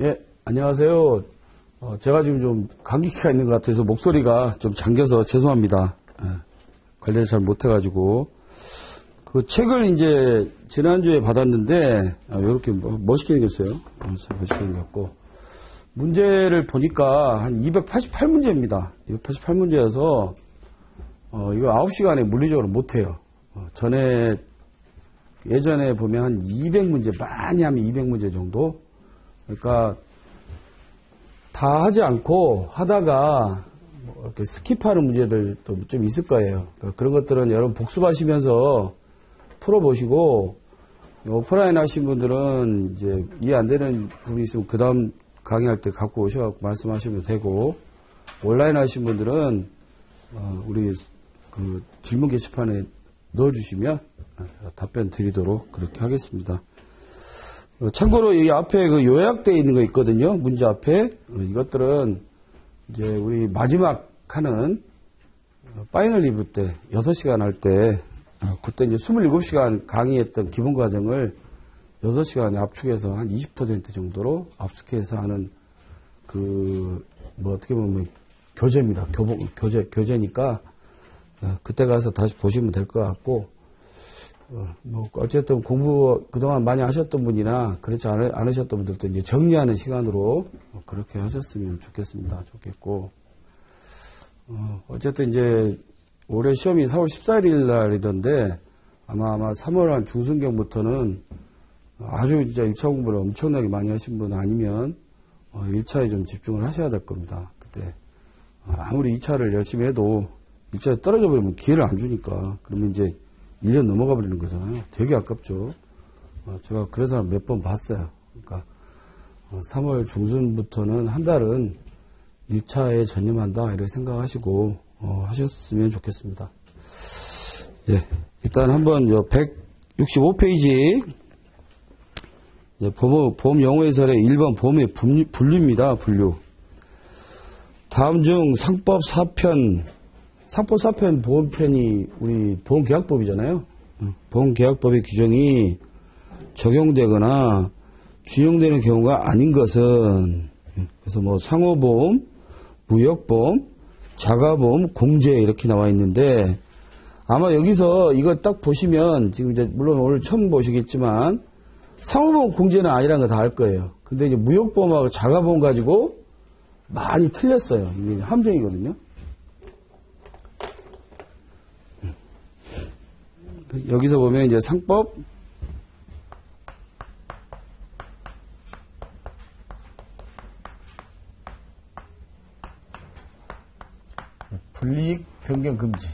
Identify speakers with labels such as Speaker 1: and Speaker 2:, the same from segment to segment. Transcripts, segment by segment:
Speaker 1: 예, 안녕하세요. 제가 지금 좀 감기가 있는 것 같아서 목소리가 좀 잠겨서 죄송합니다. 관리를 잘 못해가지고. 그 책을 이제 지난주에 받았는데, 이렇게 멋있게 생겼어요. 참 멋있게 생겼고. 문제를 보니까 한 288문제입니다. 288문제여서, 이거 9시간에 물리적으로 못해요. 예전에 보면 한 200문제, 많이 하면 200문제 정도? 그러니까, 다 하지 않고 하다가, 이렇게 스킵하는 문제들도 좀 있을 거예요. 그러니까 그런 것들은 여러분 복습하시면서 풀어보시고, 오프라인 하신 분들은 이제 이해 안 되는 부분이 있으면 그 다음 강의할 때 갖고 오셔서 말씀하시면 되고, 온라인 하신 분들은, 우리 그 질문 게시판에 넣어주시면 답변 드리도록 그렇게 하겠습니다. 참고로 이 앞에 그 요약되어 있는 거 있거든요. 문제 앞에. 이것들은 이제 우리 마지막 하는 파이널 리뷰 때 6시간 할 때 그때 이제 27시간 강의했던 기본 과정을 6시간에 압축해서 한 20% 정도로 압축해서 하는 어떻게 보면 교재입니다. 교재니까 그때 가서 다시 보시면 될 것 같고, 어쨌든 공부 그동안 많이 하셨던 분이나 그렇지 않으셨던 분들도 이제 정리하는 시간으로 그렇게 하셨으면 좋겠고, 어쨌든 이제 올해 시험이 4월 14일 날이던데 아마 3월 한 중순경부터는 아주 진짜 1차 공부를 엄청나게 많이 하신 분 아니면 1차에 좀 집중을 하셔야 될 겁니다. 그때 아무리 2차를 열심히 해도 1차에 떨어져 버리면 기회를 안 주니까 그러면 이제 1년 넘어가 버리는 거잖아요. 되게 아깝죠. 제가 그런 사람 몇 번 봤어요. 그러니까 3월 중순부터는 한 달은 1차에 전념한다 이렇게 생각하시고 하셨으면 좋겠습니다. 예, 일단 한번 165페이지 보험 용어해설의 1번 보험의 분류입니다. 분류. 다음 중 상법 4편 보험편이 우리 보험계약법이잖아요. 보험계약법의 규정이 적용되거나 준용되는 경우가 아닌 것은, 그래서 상호보험, 무역보험, 자가보험, 공제 이렇게 나와 있는데, 아마 여기서 이거 딱 보시면 지금 이제 물론 오늘 처음 보시겠지만 상호보험, 공제는 아니라는 거 다 알 거예요. 근데 이제 무역보험하고 자가보험 가지고 많이 틀렸어요. 이게 함정이거든요. 여기서 보면 이제 상법, 불이익 변경 금지.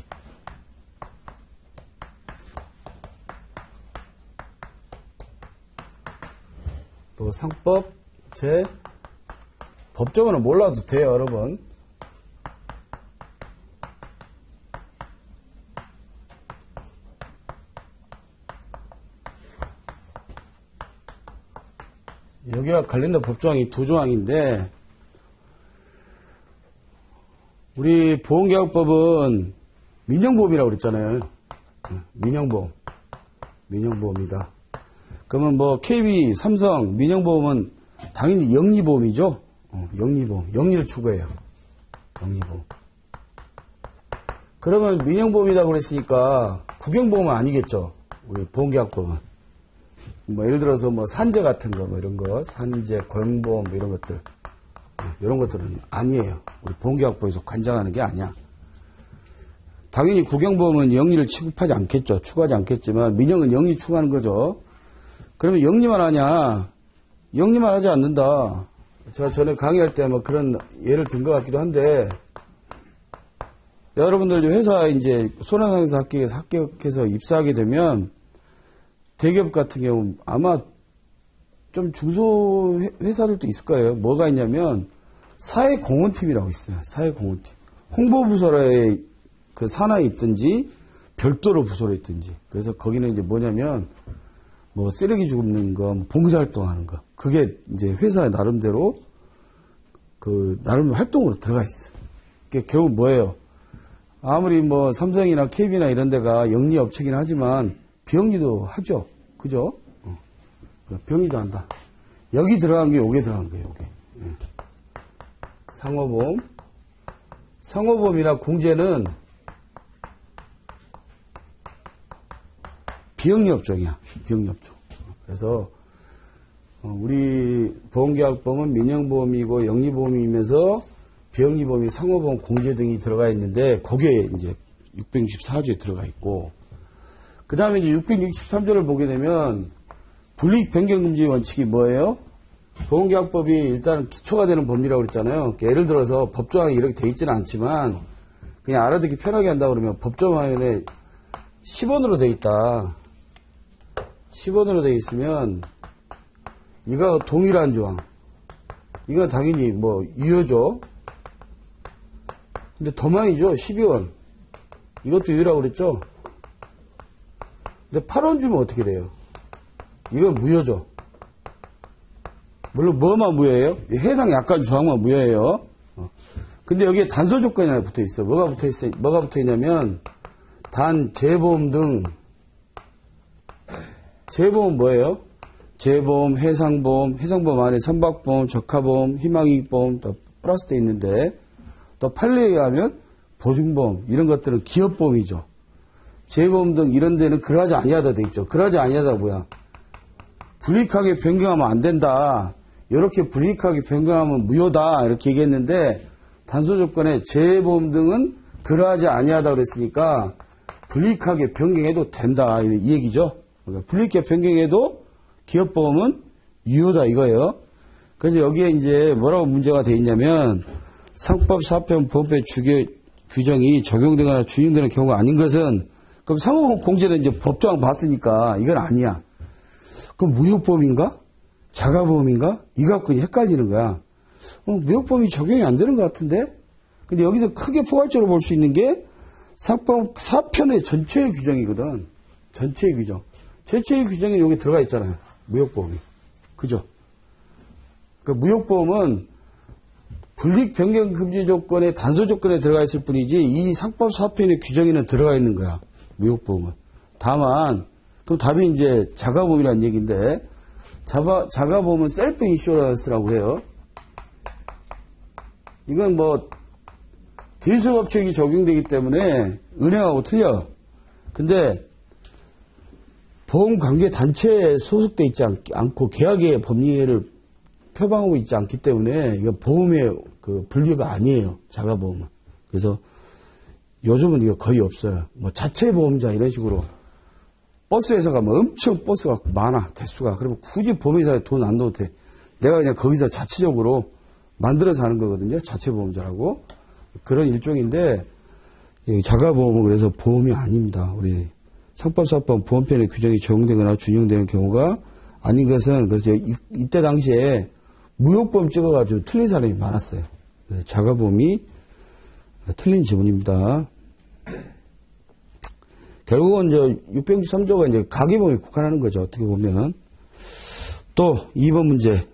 Speaker 1: 또 상법, 법정은 몰라도 돼요, 여러분. 여기와 관련된 법조항이 2조항인데, 우리 보험계약법은 민영보험이라고 그랬잖아요. 민영보험이다. 그러면 KB, 삼성, 민영보험은 당연히 영리보험이죠. 영리보험. 영리를 추구해요. 영리보험. 그러면 민영보험이라고 그랬으니까 국영보험은 아니겠죠. 우리 보험계약법은. 예를 들어서 산재 같은 거, 이런 거, 산재, 고용보험, 이런 것들. 이런 것들은 아니에요. 우리 보험계약법에서 관장하는 게 아니야. 당연히 국영보험은 영리를 취급하지 않겠죠. 추구하지 않겠지만, 민영은 영리 추구하는 거죠. 그러면 영리만 하냐? 영리만 하지 않는다. 제가 전에 강의할 때 그런 예를 든 것 같기도 한데, 여러분들 회사 이제 손해상해서 합격해서 입사하게 되면, 대기업 같은 경우 아마 좀 중소 회사들도 있을 거예요. 뭐가 있냐면 사회공헌팀이라고 있어요. 사회공헌팀. 홍보부서에 그 산하에 있든지 별도로 부서로 있든지. 그래서 거기는 이제 뭐냐면 쓰레기 줍는 거, 봉사활동하는 거. 그게 이제 회사의 나름대로 나름 활동으로 들어가 있어요. 그게 결국 뭐예요? 아무리 삼성이나 KB나 이런 데가 영리 업체긴 하지만 비영리도 하죠. 그죠? 비영리도 한다. 여기 들어간 게 요게 들어간 거예요, 요게. 예. 상호보험. 상호보험이나 공제는 비영리업종이야, 비영리업종. 그래서, 우리 보험계약보험은 민영보험이고 영리보험이면서 비영리보험이 상호보험 공제 등이 들어가 있는데, 그게 이제 664조에 들어가 있고, 그 다음에 이제 663조를 보게 되면, 불이익 변경금지 원칙이 뭐예요? 보험계약법이 일단 기초가 되는 법리라고 그랬잖아요. 예를 들어서 법조항이 이렇게 돼 있지는 않지만, 그냥 알아듣기 편하게 한다 그러면 법조항에 10원으로 돼 있다. 10원으로 돼 있으면, 이거 동일한 조항. 이건 당연히 뭐, 유효죠. 근데 더 많이 줘, 12원. 이것도 유효라고 그랬죠? 근데 8원 주면 어떻게 돼요? 이건 무효죠. 물론 뭐만 무효예요? 해당 약관 조항만 무효예요. 근데 여기에 단서 조건이 하나 붙어 있어. 뭐가 붙어 있냐면, 단, 재보험 등, 재보험 뭐예요? 재보험, 해상보험, 해상보험 안에 선박보험, 적하보험, 희망이익보험 또 플러스 돼 있는데, 또 판례에 의하면 보증보험, 이런 것들은 기업보험이죠. 재보험 등 이런 데는 그러하지 아니하다 돼 있죠. 그러하지 아니하다 뭐야? 불이익하게 변경하면 안 된다. 이렇게 불이익하게 변경하면 무효다. 이렇게 얘기했는데, 단서 조건에 재보험 등은 그러하지 아니하다 그랬으니까, 불이익하게 변경해도 된다. 이 얘기죠. 그러니까 불이익하게 변경해도 기업보험은 유효다 이거예요. 그래서 여기에 이제 뭐라고 문제가 돼 있냐면, 상법, 사편, 보험법 규정이 적용되거나 준용되는 경우가 아닌 것은, 그럼 상호보험 공제는 이제 법조항 봤으니까 이건 아니야. 그럼 무효보험인가? 자가보험인가? 이거 갖고 헷갈리는 거야. 무효보험이 적용이 안 되는 것 같은데? 근데 여기서 크게 포괄적으로 볼 수 있는 게 상법 4편의 전체의 규정이거든. 전체의 규정. 전체의 규정이 여기 들어가 있잖아요. 무효보험이. 그죠? 그러니까 무효보험은 불이익 변경 금지 조건에 단서 조건에 들어가 있을 뿐이지 이 상법 4편의 규정에는 들어가 있는 거야. 무효보험은. 다만 그럼 답이 이제 자가보험이라는 얘기인데 자가보험은 셀프 인슈런스라고 해요. 이건 뭐 대수업체액이 적용되기 때문에 은행하고 틀려. 근데 보험관계 단체에 소속돼 있지 않고 계약의 법리를 표방하고 있지 않기 때문에 이건 보험의 그 분류가 아니에요. 자가보험은. 그래서 요즘은 이거 거의 없어요. 뭐 자체 보험자 이런 식으로 버스회사 가면 엄청 버스가 많아 대수가. 그러면 굳이 보험회사에 돈 안 넣어도 돼. 내가 그냥 거기서 자체적으로 만들어서 하는 거거든요. 자체 보험자라고 그런 일종인데 자가보험은 그래서 보험이 아닙니다. 우리 상법사법 보험편의 규정이 적용되거나 준용되는 경우가 아닌 것은 그래서 이때 당시에 무효보험 찍어가지고 틀린 사람이 많았어요. 자가보험이 틀린 지문입니다. 결국은 이제 663조가 이제 가계보험에 국한하는 거죠. 어떻게 보면. 또 2번 문제.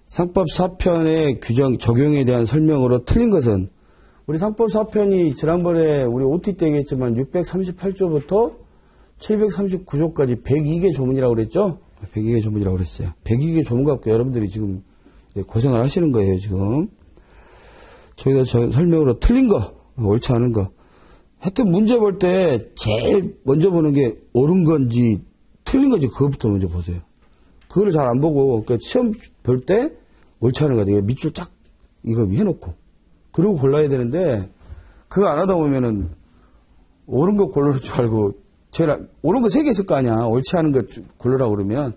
Speaker 1: 상법 4편의 규정 적용에 대한 설명으로 틀린 것은 우리 상법 4편이 지난번에 우리 OT 때 얘기했지만 638조부터 739조까지 102개 조문이라고 그랬죠? 102개 조문이라고 그랬어요. 102개 조문 갖고 여러분들이 지금 고생을 하시는 거예요, 지금. 저희가 설명으로 틀린 거, 옳지 않은 거. 하여튼 문제 볼 때 제일 먼저 보는 게 옳은 건지 틀린 건지 그것부터 먼저 보세요. 그거를 잘 안 보고, 그러니까 시험 볼 때 옳지 않은 거 같아요. 밑줄 쫙 이거 해놓고. 그러고 골라야 되는데, 그거 안 하다 보면은 옳은 거 고를 줄 알고, 제일 옳은 거 3개 있을 거 아니야. 옳지 않은 거 고르라고 그러면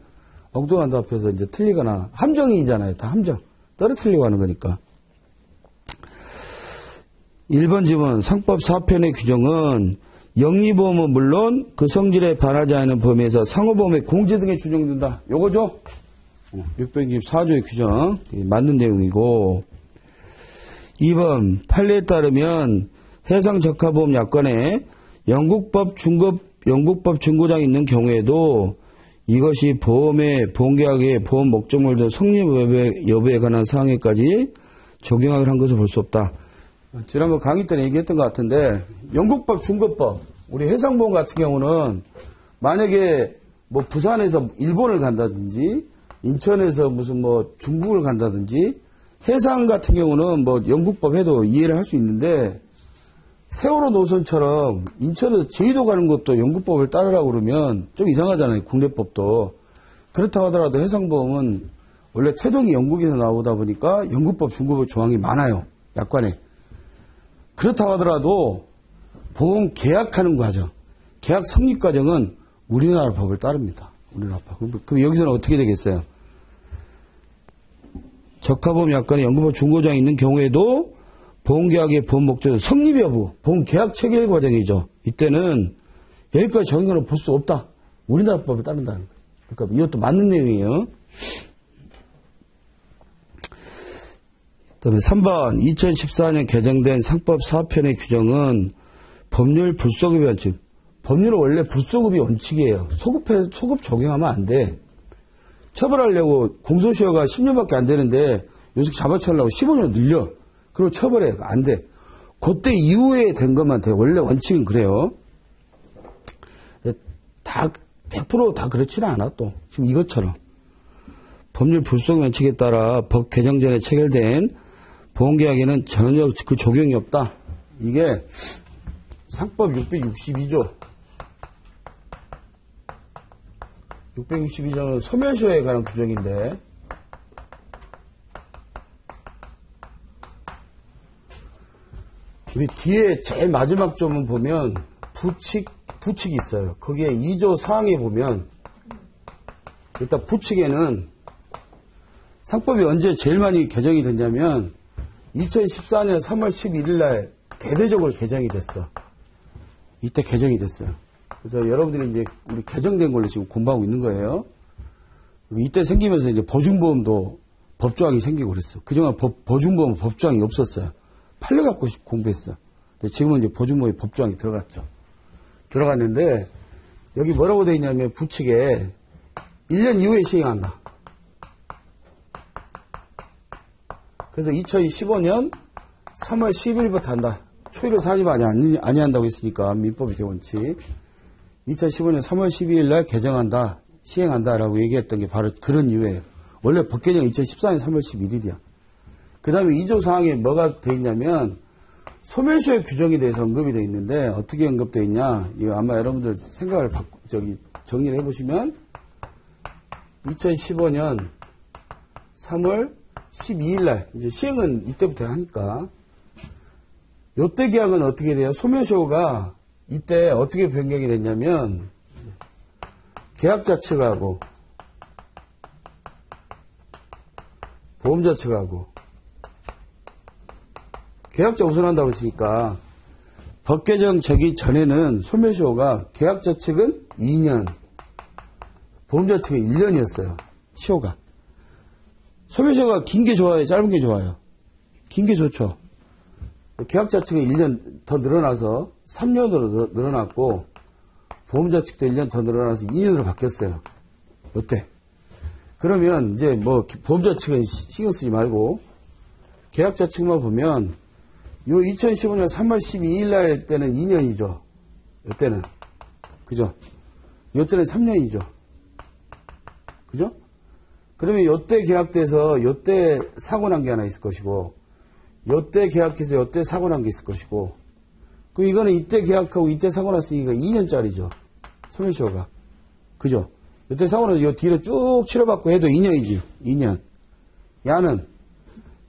Speaker 1: 엉뚱한 데 앞에서 이제 틀리거나 함정이잖아요. 다 함정. 떨어뜨리려고 하는 거니까. 1번 지문 상법 4편의 규정은 영리보험은 물론 그 성질에 반하지 않은 범위에서 상호보험의 공제 등에 준용된다. 요거죠? 624조의 규정 맞는 내용이고 2번 판례에 따르면 해상적하보험 약관에 영국법 중고장이 있는 경우에도 이것이 보험계약의 보험 목적물 등 성립 여부에 관한 사항에까지 적용을 한 것을 볼 수 없다. 지난번 강의 때는 얘기했던 것 같은데 영국법, 중고법, 우리 해상보험 같은 경우는 만약에 뭐 부산에서 일본을 간다든지 인천에서 무슨 뭐 중국을 간다든지 해상 같은 경우는 뭐 영국법 해도 이해를 할 수 있는데 세월호 노선처럼 인천에서 제주도 가는 것도 영국법을 따르라고 그러면 좀 이상하잖아요. 국내법도. 그렇다고 하더라도 해상보험은 원래 태동이 영국에서 나오다 보니까 영국법, 중국법 조항이 많아요. 약관에. 그렇다고 하더라도 보험 계약하는 과정, 계약 성립 과정은 우리나라 법을 따릅니다. 우리나라 법. 그럼 여기서는 어떻게 되겠어요? 적합보험 약관에 연금보험 중고조항이 있는 경우에도 보험계약의 보험 목적 성립 여부, 보험계약 체결 과정이죠. 이때는 여기까지 정의를 볼 수 없다. 우리나라 법을 따른다는 거예요. 그러니까 이것도 맞는 내용이에요. 그다음에 3번 2014년 개정된 상법 4편의 규정은 법률 불소급의 원칙. 법률은 원래 불소급이 원칙이에요. 소급 적용하면 안 돼. 처벌하려고 공소시효가 10년밖에 안 되는데 요새 잡아채려고 15년 늘려. 그리고 처벌해. 안 돼. 그때 이후에 된 것만 돼. 원래 원칙은 그래요. 다 100% 다 그렇지는 않아 또. 지금 이것처럼. 법률 불소급 원칙에 따라 법 개정 전에 체결된 보험계약에는 전혀 그 적용이 없다. 이게 상법 662조. 662조는 소멸시효에 관한 규정인데 우리 뒤에 제일 마지막 점은 보면 부칙이 있어요. 거기에 2조 사항에 보면 일단 부칙에는 상법이 언제 제일 많이 개정이 됐냐면 2014년 3월 11일 날 대대적으로 개정이 됐어. 이때 개정이 됐어요. 그래서 여러분들이 이제 우리 개정된 걸로 지금 공부하고 있는 거예요. 이때 생기면서 이제 보증보험도 법조항이 생기고 그랬어. 그동안 보증보험 법조항이 없었어요. 팔려갖고 공부했어. 근데 지금은 이제 보증보험에 법조항이 들어갔죠. 들어갔는데 여기 뭐라고 되어 있냐면 부칙에 1년 이후에 시행한다. 그래서 2015년 3월 10일부터 한다. 초일을 사지 아니한다고 했으니까 민법의 대원칙. 2015년 3월 12일 날 개정한다. 시행한다라고 얘기했던 게 바로 그런 이유예요. 원래 법 개정이 2014년 3월 11일이야. 그 다음에 2조 사항에 뭐가 돼 있냐면 소멸시효 규정에 대해서 언급이 돼 있는데 어떻게 언급되어 있냐. 이거 아마 여러분들 생각을 정리를 해보시면 2015년 3월 12일 날 이제 시행은 이때부터 하니까 요때 계약은 어떻게 돼요? 소멸시효가 이때 어떻게 변경이 됐냐면 계약자 측하고 보험자 측하고 계약자 우선한다고 했으니까 법 개정 저기 전에는 소멸시효가 계약자 측은 2년 보험자 측은 1년이었어요. 시효가. 소멸시효가 긴 게 좋아요? 짧은 게 좋아요? 긴 게 좋죠. 계약자 측은 1년 더 늘어나서 3년으로 늘어났고 보험자 측도 1년 더 늘어나서 2년으로 바뀌었어요. 어때? 그러면 이제 뭐 보험자 측은 신경 쓰지 말고 계약자 측만 보면 요 2015년 3월 12일 날 때는 2년이죠. 요때는. 그죠? 요때는 3년이죠. 그죠? 그러면 요때 계약돼서 요때 사고 난 게 하나 있을 것이고 요때 계약해서 요때 사고 난 게 있을 것이고 그럼 이거는 이때 계약하고 이때 사고 났으니까 2년짜리죠. 소멸시효가. 그죠? 요때 사고 나서 요 뒤로 쭉 치러받고 해도 2년이지. 2년. 야는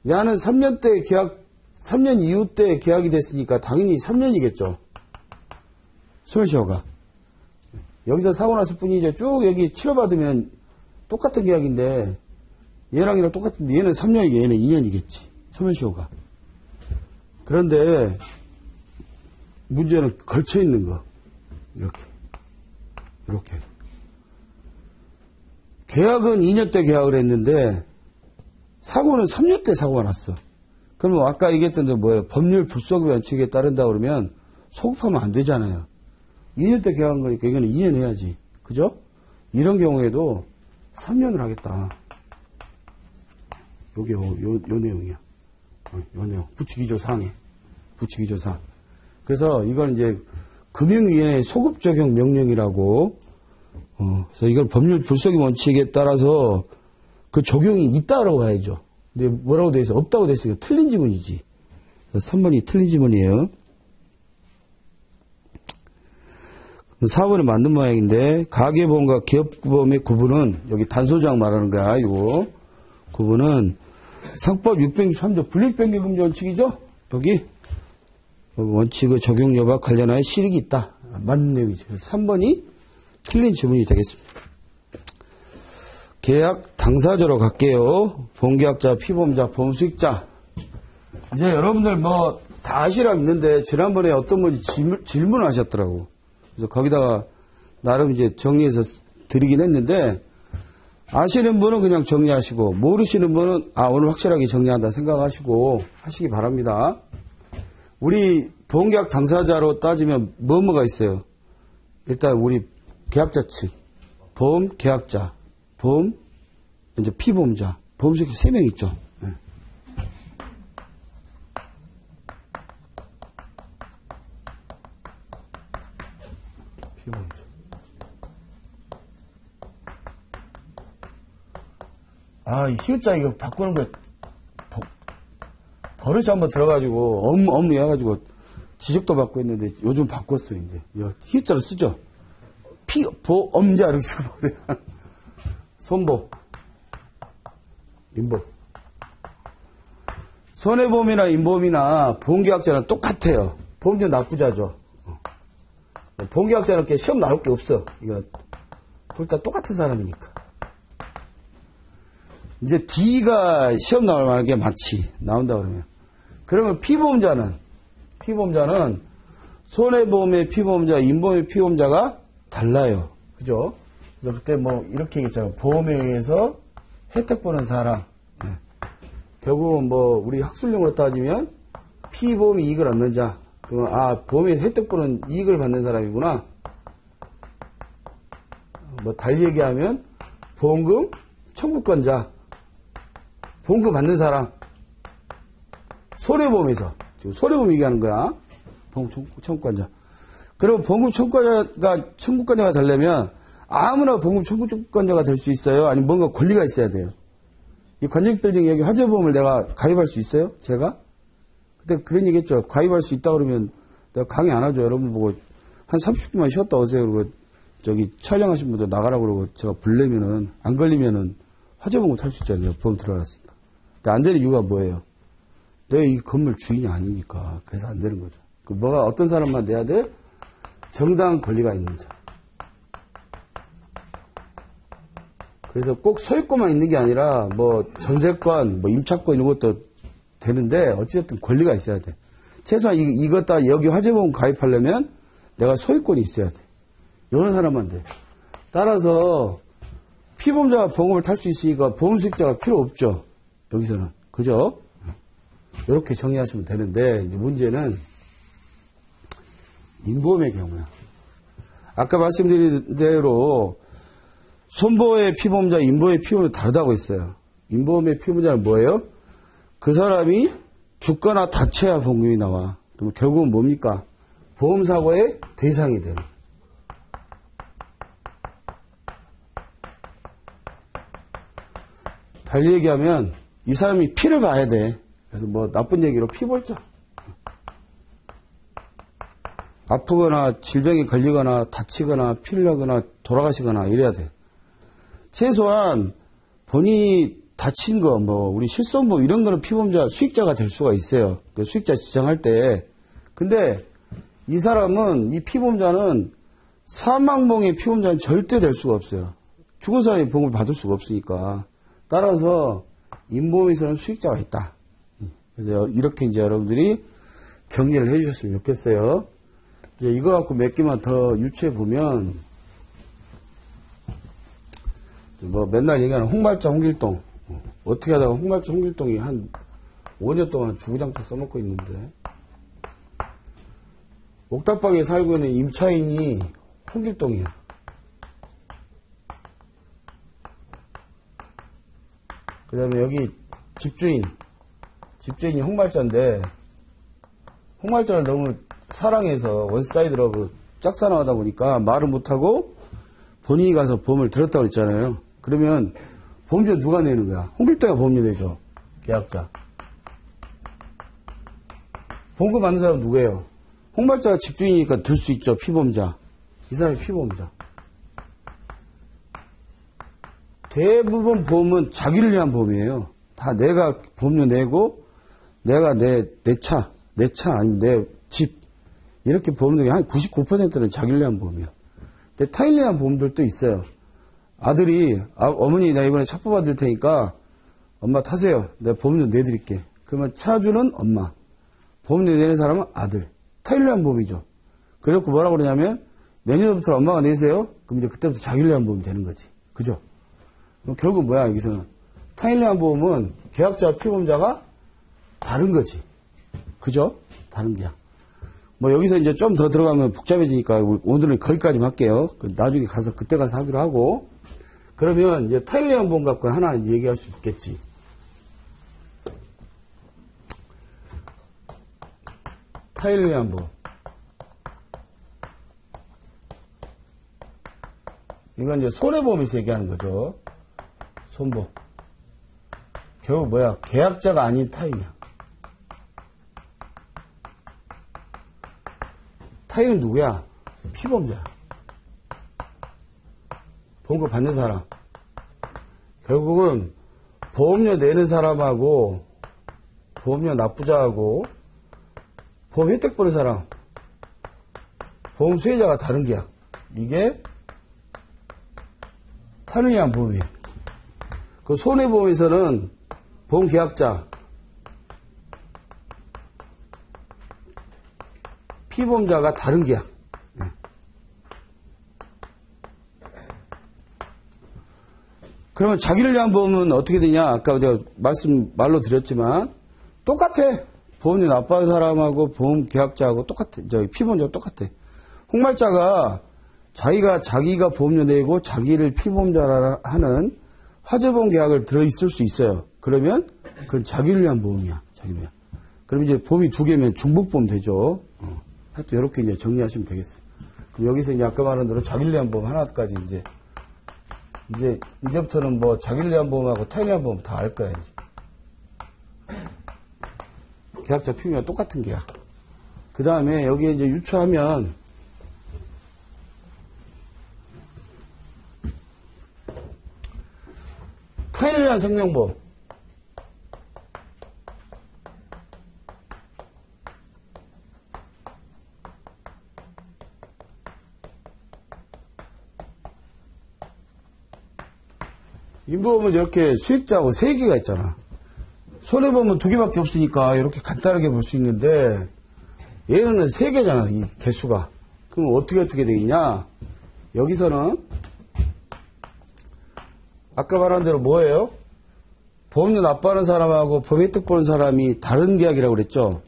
Speaker 1: 3년 때 계약 3년 이후 때 계약이 됐으니까 당연히 3년이겠죠. 소멸시효가. 여기서 사고 났을 뿐이죠. 쭉 여기 치러받으면 똑같은 계약인데 얘랑이랑 똑같은데 얘는 3년이고 얘는 2년이겠지. 소멸시효가. 그런데 문제는 걸쳐 있는 거. 이렇게. 계약은 2년 때 계약을 했는데 사고는 3년 때 사고가 났어. 그러면 아까 얘기했던 데 뭐예요? 법률 불소급 원칙에 따른다 그러면 소급하면 안 되잖아요. 2년 때 계약한 거니까 이거는 2년 해야지. 그죠? 이런 경우에도 3년을 하겠다. 요게 요 내용이야. 요 내용. 부칙 2조 사항에. 부칙 2조 사항. 그래서 이건 이제 금융위원회의 소급 적용 명령이라고 그래서 이건 법률 불소급 원칙에 따라서 그 적용이 있다라고 해야죠. 근데 뭐라고 돼 있어? 없다고 돼 있으니까 틀린 지문이지. 3번이 틀린 지문이에요. 4번은 맞는 모양인데, 가계보험과 기업보험의 구분은, 여기 단소장 말하는 거야, 이거. 구분은, 상법 663조 불이익변경금지 원칙이죠? 여기. 원칙의 적용 여부와 관련하여 실익이 있다. 맞는 내용이죠. 3번이 틀린 지문이 되겠습니다. 계약 당사자로 갈게요. 보험계약자, 피보험자, 보험수익자. 이제 여러분들 뭐 다 아시라고 있는데 지난번에 어떤 분이 질문을 하셨더라고. 그래서 거기다가 나름 이제 정리해서 드리긴 했는데 아시는 분은 그냥 정리하시고 모르시는 분은 오늘 확실하게 정리한다 생각하시고 하시기 바랍니다. 우리 보험계약 당사자로 따지면 뭐가 있어요? 일단 우리 계약자 측, 보험 계약자, 보험 이제 피보험자, 보험수익자 3명 있죠. 네. 피보험자. 이 희읍자 이거 바꾸는 거 버릇이 한번 들어가지고 업무 해가지고 지적도 받고 했는데 요즘 바꿨어요. 이제 희읍자로 쓰죠. 피보험자 이렇게 써버려요. 손보, 인보. 손해보험이나 인보험이나 보험계약자는 똑같아요. 보험료 납부자죠. 보험계약자는 이렇게 시험 나올 게 없어. 이거 둘 다 똑같은 사람이니까. 이제 D가 시험 나올 만한 게 많지. 나온다 그러면. 그러면 피보험자는 손해보험의 피보험자, 인보험의 피보험자가 달라요. 그죠? 그래서 그때 뭐 이렇게 얘기했잖아요. 보험에 의해서 혜택 보는 사람. 네. 결국은 뭐 우리 학술용으로 따지면 피보험이 이익을 얻는 자. 그러면 보험에서 혜택 보는 이익을 받는 사람이구나. 뭐 달리 얘기하면 보험금 청구권자. 보험금 받는 사람. 손해보험에서 지금 손해보험 얘기하는 거야. 보험금 청구권자. 그리고 보험금 청구권자가 되려면 아무나 보험금 청구권자가 될 수 있어요? 아니면 뭔가 권리가 있어야 돼요? 이 관정bil딩 여기 화재보험을 내가 가입할 수 있어요? 제가? 그때 그런 얘기 했죠. 가입할 수 있다 그러면 내가 강의 안 하죠. 여러분 보고 한 30분만 쉬었다 오세요. 그리고 저기 촬영하신 분들 나가라고 그러고 제가 불내면은 안 걸리면은 화재보험 탈 수 있잖아요. 보험 들어갔으니까. 근데 안 되는 이유가 뭐예요? 내가 이 건물 주인이 아니니까. 그래서 안 되는 거죠. 뭐가 어떤 사람만 내야 돼? 정당한 권리가 있는 자. 그래서 꼭 소유권만 있는 게 아니라 뭐 전세권, 뭐 임차권 이런 것도 되는데 어찌됐든 권리가 있어야 돼. 최소한 이것 다 여기 화재보험 가입하려면 내가 소유권이 있어야 돼. 여러 사람만 돼. 따라서 피보험자가 보험을 탈 수 있으니까 보험수익자가 필요 없죠. 여기서는. 그죠? 이렇게 정리하시면 되는데 이제 문제는 인보험의 경우야. 아까 말씀드린 대로 손보의 피보험자, 인보의 피보험은 다르다고 했어요. 인보험의 피보험자는 뭐예요? 그 사람이 죽거나 다쳐야 보험금이 나와. 그럼 결국은 뭡니까? 보험사고의 대상이 되는. 달리 얘기하면 이 사람이 피를 봐야 돼. 그래서 뭐 나쁜 얘기로 피벌자. 아프거나 질병에 걸리거나 다치거나 피를 나거나 돌아가시거나 이래야 돼. 최소한 본인이 다친 거, 뭐 우리 실손보험 이런 거는 피보험자 수익자가 될 수가 있어요. 그 수익자 지정할 때. 근데 이 사람은 이 피보험자는 사망보험의 피보험자는 절대 될 수가 없어요. 죽은 사람이 보험을 받을 수가 없으니까. 따라서 인보험에서는 수익자가 있다. 그래서 이렇게 이제 여러분들이 정리를 해주셨으면 좋겠어요. 이제 이거 갖고 몇 개만 더 유추해 보면, 뭐 맨날 얘기하는 홍말자 홍길동. 어떻게 하다가 홍말자 홍길동이 한 5년 동안 주구장창 써먹고 있는데, 옥탑방에 살고 있는 임차인이 홍길동이야. 그 다음에 여기 집주인이 홍말자인데, 홍말자를 너무 사랑해서 원사이드로 짝사랑하다 보니까 말을 못하고 본인이 가서 보험을 들었다고 그랬잖아요. 그러면 보험료 누가 내는 거야? 홍길동이가 보험료 내죠. 계약자. 보험금 받는 사람은 누구예요? 홍발자가 집주인이니까 들 수 있죠. 피보험자. 이 사람이 피보험자. 대부분 보험은 자기를 위한 보험이에요. 다 내가 보험료 내고, 내가 내 차, 아니면 내 집, 이렇게 보험료가 한 99%는 자기를 위한 보험이야. 근데 타인을 위한 보험들도 있어요. 아들이, 어머니, 나 이번에 차 뽑아드릴 테니까, 엄마 타세요. 내가 보험료 내드릴게. 그러면 차주는 엄마. 보험료 내는 사람은 아들. 타인을 위한 보험이죠. 그래갖고 뭐라고 그러냐면, 내년부터 엄마가 내세요? 그럼 이제 그때부터 자기를 위한 보험이 되는 거지. 그죠? 그럼 결국 뭐야, 여기서는. 타인을 위한 보험은 계약자와 피보험자가 다른 거지. 그죠? 다른 게야. 뭐 여기서 이제 좀 더 들어가면 복잡해지니까 오늘은 거기까지만 할게요. 나중에 가서 그때 가서 하기로 하고. 그러면 이제 타인을 위한 보험 갖고 하나 얘기할 수 있겠지. 타인을 위한 보험. 이건 이제 손해보험에서 얘기하는 거죠. 손보험. 결국 뭐야? 계약자가 아닌 타인이야. 타인은 누구야? 피보험자야. 보험금 받는 사람. 결국은 보험료 내는 사람하고 보험료 납부자하고 보험 혜택 보는 사람, 보험 수혜자가 다른 게야. 이게 타인을 위한 보험이에요. 그 손해보험에서는 보험 계약자, 피보험자가 다른 계약. 그러면 자기를 위한 보험은 어떻게 되냐? 아까 제가 말로 드렸지만 똑같아. 보험료 납부하는 사람하고 보험 계약자하고 똑같아. 피보험자하고 똑같아. 홍말자가 자기가 보험료 내고 자기를 피보험자라 하는 화재보험 계약을 들어있을 수 있어요. 그러면 그건 자기를 위한 보험이야. 자기를 위한. 그럼 이제 보험이 두 개면 중복보험 되죠. 하여튼 이렇게 이제 정리하시면 되겠어요. 그럼 여기서 이제 아까 말한 대로 자기를 위한 보험 하나까지 이제부터는 뭐 자기를 위한 보험하고 타인을 위한 보험 다 알 거야, 이제. 계약자 피보험이 똑같은 계약. 그 다음에 여기에 이제 유추하면 타인을 위한 생명보험. 인보험은 이렇게 수익자하고 세 개가 있잖아. 손해보험은 두 개밖에 없으니까 이렇게 간단하게 볼 수 있는데 얘는 세 개잖아, 이 개수가. 그럼 어떻게 되어 있냐? 여기서는 아까 말한 대로 뭐예요? 보험료 납부하는 사람하고 보험 혜택 보는 사람이 다른 계약이라고 그랬죠?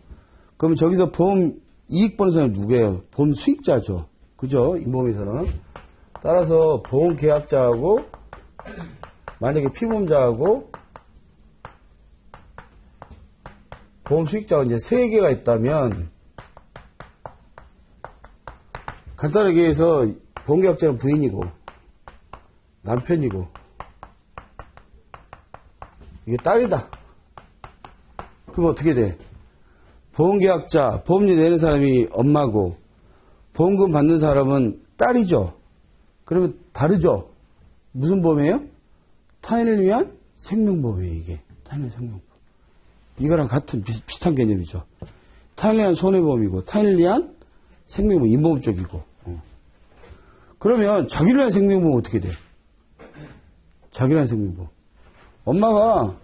Speaker 1: 그럼 저기서 보험 이익 보는 사람이 누구예요? 보험 수익자죠. 그죠? 인보험에서는. 따라서 보험 계약자하고 만약에 피보험자하고 보험 수익자가 이제 세 개가 있다면 간단하게 해서 보험 계약자는 부인이고 남편이고 이게 딸이다. 그럼 어떻게 돼? 보험계약자, 보험료 내는 사람이 엄마고 보험금 받는 사람은 딸이죠. 그러면 다르죠? 무슨 보험이에요? 타인을 위한 생명보험이에요, 이게. 타인을 위한 생명보험. 이거랑 같은 비슷한 개념이죠. 타인을 위한 손해보험이고 타인을 위한 생명보험, 인보험 쪽이고. 그러면 자기를 위한 생명보험은 어떻게 돼? 자기를 위한 생명보험. 엄마가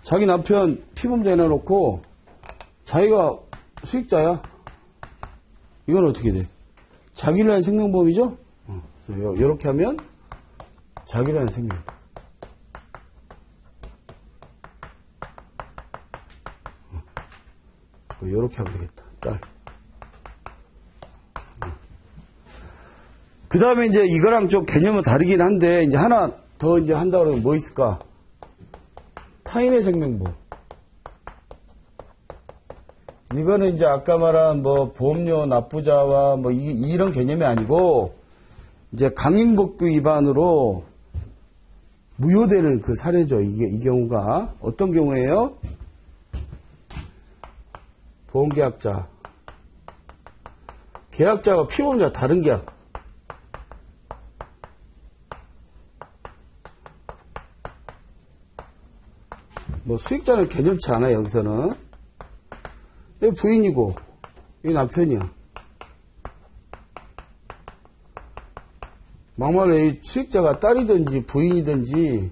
Speaker 1: 자기 남편 피보험자 해놔놓고 자기가 수익자야. 이건 어떻게 돼? 자기를 위한 생명보험이죠? 이렇게 하면 자기를 위한 생명보험. 이렇게 하면 되겠다. 딸. 그 다음에 이제 이거랑 좀 개념은 다르긴 한데, 이제 하나 더 이제 한다 그러면 뭐 있을까? 타인의 생명보험. 이거는 이제 아까 말한 뭐 보험료 납부자와 뭐 이런 개념이 아니고, 이제 강행복구 위반으로 무효되는 그 사례죠. 이 경우가. 어떤 경우예요? 보험계약자. 계약자가 피보험자 다른 계약. 뭐 수익자는 개념치 않아요. 여기서는. 여기 부인이고 여기 남편이야. 막말로 이 수익자가 딸이든지 부인이든지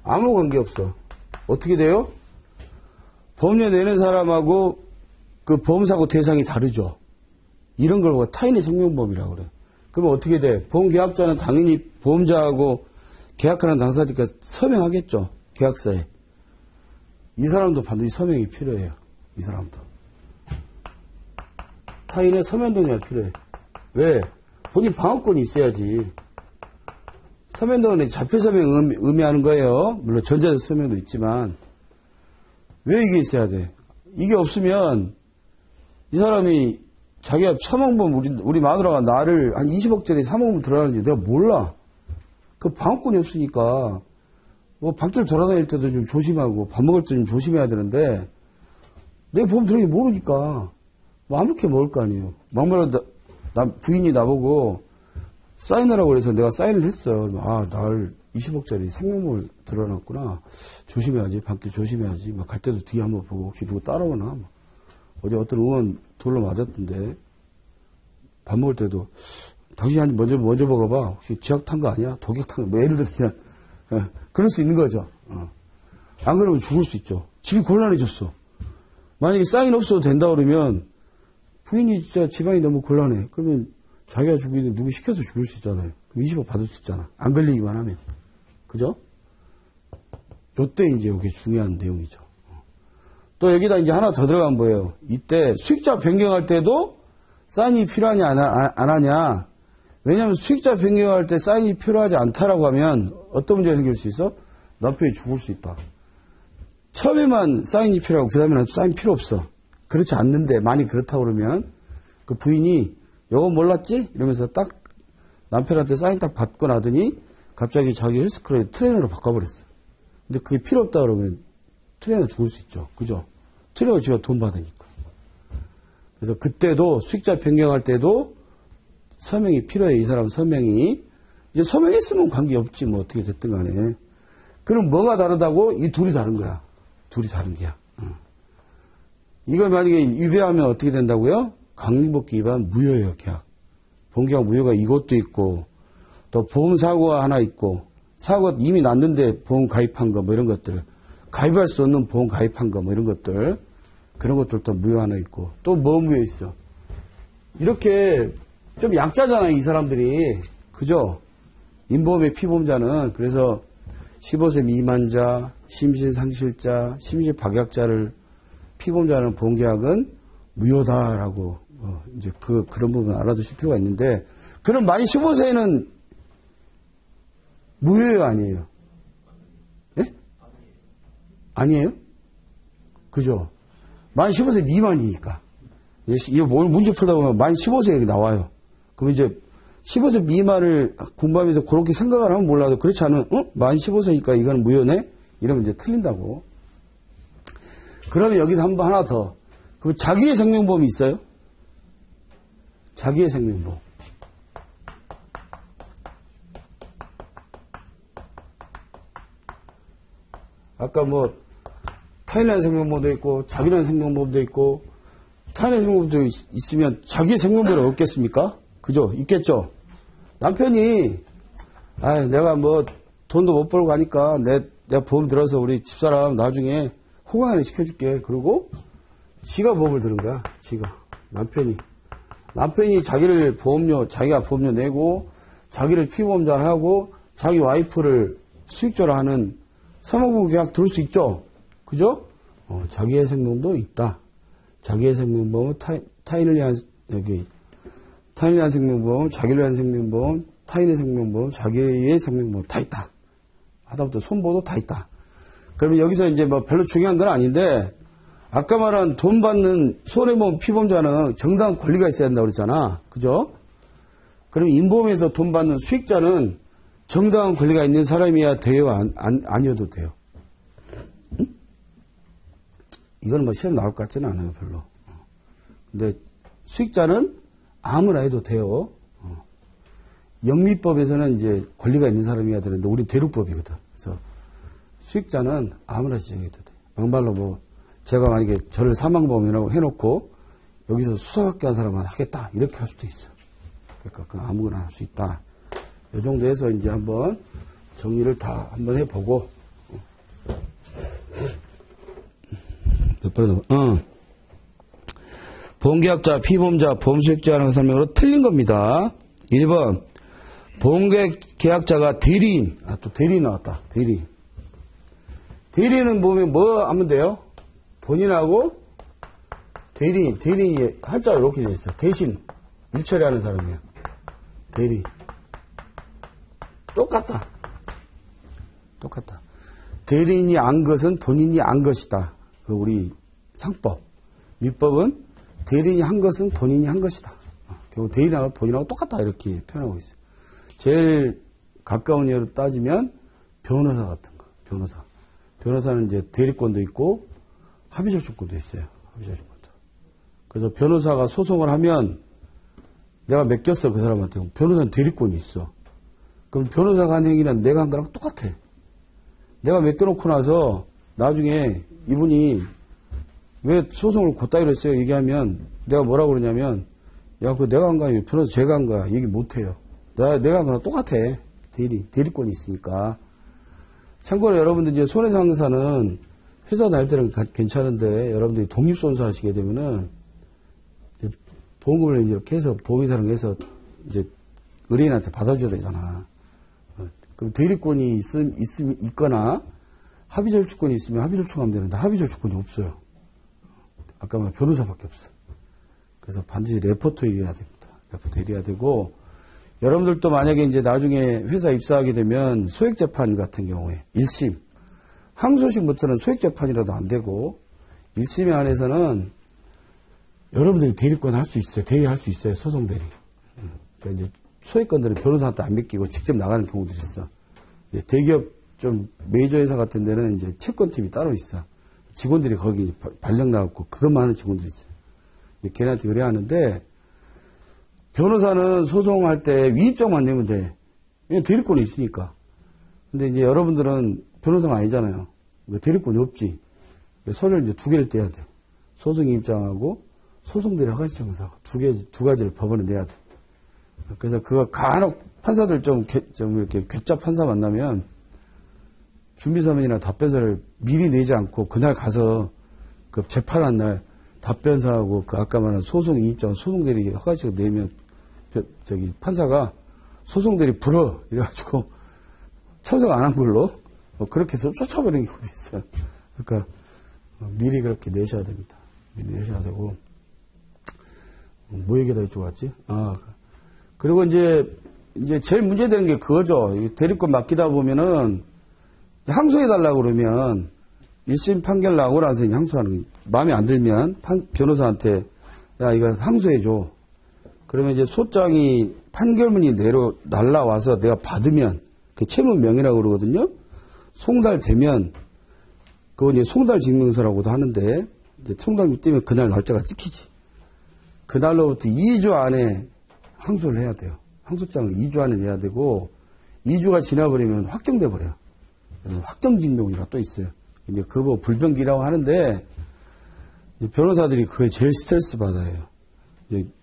Speaker 1: 아무 관계없어. 어떻게 돼요? 보험료 내는 사람하고 그 보험사고 대상이 다르죠. 이런 걸 타인의 생명보험이라고 그래. 그러면 어떻게 돼? 보험계약자는 당연히 보험자하고 계약하는 당사자니까 서명하겠죠. 계약서에. 이 사람도 반드시 서명이 필요해요. 이 사람도. 타인의 서면 동의가 필요해. 왜? 본인 방어권이 있어야지. 서면 동의는 자표 서명 의미하는 거예요. 물론 전자적 서명도 있지만. 왜 이게 있어야 돼? 이게 없으면 이 사람이 자기가 사망보험 우리 마누라가 나를 한 20억짜리 사망보험 들어가는지 내가 몰라. 그 방어권이 없으니까 뭐 밖을 돌아다닐 때도 좀 조심하고 밥 먹을 때 좀 조심해야 되는데 내 보험 들어있는지 모르니까 뭐 아무렇게 먹을 거 아니에요. 막말로 부인이 나보고 사인하라고 그래서 내가 사인을 했어. 날 20억짜리 생명보험을 들어놨구나. 조심해야지. 밖에 조심해야지. 막 갈 때도 뒤에 한번 보고 혹시 누구 따라오나. 막. 어제 어떤 의원 돌로 맞았던데 밥 먹을 때도 당신이 먼저 먹어봐. 혹시 지약 탄 거 아니야? 독약 탄 거? 뭐 예를 들면 그럴 수 있는 거죠. 안 그러면 죽을 수 있죠. 집이 곤란해졌어. 만약에 사인 없어도 된다 그러면 부인이 진짜 집안이 너무 곤란해. 그러면 자기가 죽이는데 누구 시켜서 죽일 수 있잖아요. 그럼 20억 받을 수 있잖아. 안 걸리기만 하면. 그죠? 요때 이제 이게 중요한 내용이죠. 또 여기다 이제 하나 더 들어간 거예요. 이때 수익자 변경할 때도 사인이 필요하냐 안 하냐. 왜냐하면 수익자 변경할 때 사인이 필요하지 않다라고 하면 어떤 문제가 생길 수 있어? 남편이 죽을 수 있다. 처음에만 사인이 필요하고 그 다음에는 사인 필요 없어. 그렇지 않는데 만약 그렇다고 그러면 그 부인이 이거 몰랐지? 이러면서 딱 남편한테 사인 딱 받고 나더니 갑자기 자기 헬스클럽에 트레이너로 바꿔버렸어. 근데 그게 필요 없다 그러면 트레이너 죽을 수 있죠. 그죠? 트레이너 지가 돈 받으니까. 그래서 그때도 수익자 변경할 때도 서명이 필요해. 이 사람 서명이. 이제 서명했으면 관계없지. 뭐 어떻게 됐든 간에. 그럼 뭐가 다르다고? 이 둘이 다른 거야. 둘이 다른 게야. 이걸 만약에 위배하면 어떻게 된다고요? 강력법규 위반 무효예요. 계약. 보험계약 무효가 이것도 있고 또 보험사고가 하나 있고 사고가 이미 났는데 보험 가입한 거 뭐 이런 것들. 가입할 수 없는 보험 가입한 거 뭐 이런 것들. 그런 것들도 무효 하나 있고 또 뭐 무효 있어. 이렇게 좀 약자잖아요. 이 사람들이. 그죠? 인보험의 피보험자는 그래서 15세 미만자, 심신상실자, 심신박약자를 피보험자는 보험계약은 무효다라고 이제 그런 부분 알아두실 필요가 있는데 그럼 만 15세는 무효예요, 아니에요? 예? 아니에요? 그죠? 만 15세 미만이니까. 이거 뭘 문제 풀다 보면 만 15세에 나와요. 그럼 이제 15세 미만을 공부하면서 그렇게 생각을 하면 몰라도 그렇지 않으면 만 15세니까 이건 무효네? 이러면 이제 틀린다고. 그러면 여기서 한번 하나 더. 그럼 자기의 생명보험이 있어요? 자기의 생명보험. 아까 뭐 타인의 생명보험도 있고 자기라는 생명보험도 있고 타인의 생명보험도 있으면 자기의 생명보험을 얻겠습니까? 그죠? 있겠죠? 남편이 내가 뭐 돈도 못 벌고 가니까 내가 보험 들어서 우리 집사람 나중에 호강하게 시켜줄게. 그러고 지가 보험을 드는 거야. 지가. 남편이 자기가 보험료 내고 자기를 피보험자를 하고 자기 와이프를 수익자로 하는 사망보험 계약 들을 수 있죠. 그죠? 자기의 생명도 있다. 자기의 생명보험은 타인을 위한 생명보험, 자기를 위한 생명보험, 타인의 생명보험, 자기의 생명보험 다 있다. 하다못해 손보도 다 있다. 그러면 여기서 이제 뭐 별로 중요한 건 아닌데 아까 말한 돈 받는 손해보험 피보험자는 정당한 권리가 있어야 된다고 그랬잖아. 그죠? 그럼 인보험에서 돈 받는 수익자는 정당한 권리가 있는 사람이야 돼요? 아니어도 돼요? 응? 이거는 뭐 시험 나올 것 같지는 않아요, 별로. 근데 수익자는 아무나 해도 돼요. 영미법에서는 이제 권리가 있는 사람이어야 되는데, 우리 대륙법이거든. 그래서 수익자는 아무나 지정해도 돼. 막말로 뭐, 제가 만약에 저를 사망범이라고 해놓고, 여기서 수사학교 한 사람만 하겠다. 이렇게 할 수도 있어. 그러니까 그건 아무거나 할 수 있다. 이 정도 해서 이제 한번 정리를 다 한번 해보고, 몇 번에 더, 보험계약자, 피보험자, 보험수익자라는 설명으로 틀린 겁니다. 1번, 보험계약자가 대리인. 또 대리인 나왔다. 대리인. 대리인은 보면 뭐 하면 돼요? 본인하고 대리인. 대리인이 한자로 이렇게 돼 있어. 대신 일처리하는 사람이에요. 대리. 똑같다. 대리인이 안 것은 본인이 안 것이다. 그 우리 상법. 민법은 대리인이 한 것은 본인이 한 것이다. 결국 대리인하고 본인하고 똑같다. 이렇게 표현하고 있어요. 제일 가까운 예로 따지면 변호사 같은 거. 변호사는 이제 대리권도 있고 합의절충권도 있어요. 합의절충권도. 그래서 변호사가 소송을 하면 내가 맡겼어, 그 사람한테. 변호사는 대리권이 있어. 그럼 변호사가 한 행위는 내가 한 거랑 똑같아. 내가 맡겨놓고 나서 나중에 이분이 왜 소송을 곧다이로 했어요? 얘기하면 내가 뭐라고 그러냐면, 야, 그거 내가 한 거 아니에요. 변호사 제가 한 거야. 얘기 못 해요. 내가 한 거랑 똑같아. 대리권이 있으니까. 참고로 여러분들 이제 손해상사는 회사 다닐 때는 괜찮은데, 여러분들이 독립손사 하시게 되면은, 보험금을 이렇게 해서, 보험회사를 해서, 이제, 의뢰인한테 받아줘야 되잖아. 그럼 대리권이 있거나, 합의절충권이 있으면 합의절충하면 되는데, 합의절충권이 없어요. 아까 말한 변호사밖에 없어. 그래서 반드시 레포트 일해야 됩니다. 레포트 일해야 되고, 여러분들도 만약에 이제 나중에 회사 입사하게 되면 소액재판 같은 경우에 1심, 항소심부터는 소액재판이라도 안 되고 1심에 한해서는 여러분들이 대리권 할 수 있어요. 대리할 수 있어요. 소송 대리. 그러니까 이제 소액건들은 변호사한테 안 맡기고 직접 나가는 경우들이 있어. 대기업 좀 메이저 회사 같은 데는 이제 채권팀이 따로 있어. 직원들이 거기 발령 나갖고 그것만 하는 직원들이 있어요. 걔네한테 의뢰하는데 변호사는 소송할 때 위임장만 내면 돼. 왜냐면 대리권이 있으니까. 근데 이제 여러분들은 변호사가 아니잖아요. 대리권이 없지. 서류를 이제 두 개를 떼야 돼. 소송위임장하고 소송대리 허가시청사하고 두 가지를 법원에 내야 돼. 그래서 그거 간혹 판사들 좀 이렇게 괴짜 판사 만나면 준비서면이나 답변서를 미리 내지 않고 그날 가서 그 재판한 날 답변서하고 그 아까 말한 소송위임장, 소송대리 허가시청 내면 판사가 소송대리 불어 이래가지고 참석 안 한 걸로 그렇게 해서 쫓아버리는 경우도 있어요. 그러니까 미리 그렇게 내셔야 됩니다. 미리 내셔야 되고 뭐 얘기다 좋았지? 그리고 이제 제일 문제되는 게 그거죠. 대리권 맡기다 보면은 항소해달라고 그러면 1심 판결 나오고 나서 항소하는 마음에 안 들면 변호사한테 야 이거 항소해줘. 그러면 이제 소장이 판결문이 날라와서 내가 받으면 그 채무명의라고 그러거든요. 송달되면 그건 이제 송달증명서라고도 하는데 이제 송달 때문에 그날 날짜가 찍히지. 그날로부터 2주 안에 항소를 해야 돼요. 항소장을 2주 안에 내야 되고 2주가 지나버리면 확정돼 버려요. 확정증명이라 또 있어요. 이제 그거 불변기라고 하는데 변호사들이 그게 제일 스트레스 받아요.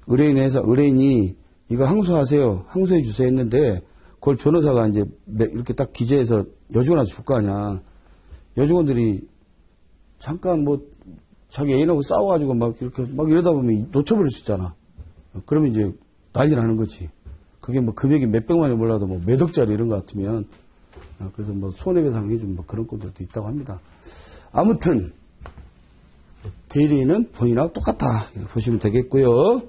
Speaker 1: 의뢰인이 이거 항소하세요. 항소해 주세요 했는데 그걸 변호사가 이제 이렇게 딱 기재해서 여직원한테 줄 거 아니야. 여직원들이 잠깐 뭐 자기 애인하고 싸워가지고 막 이렇게 막 이러다 보면 놓쳐버릴 수 있잖아. 그러면 이제 난리 나는 거지. 그게 뭐 금액이 몇백만이 몰라도 뭐 몇 억짜리 이런 것 같으면 그래서 뭐 손해배상 해주면 뭐 그런 것들도 있다고 합니다. 아무튼 대리인은 본인하고 똑같다. 이렇게 보시면 되겠고요.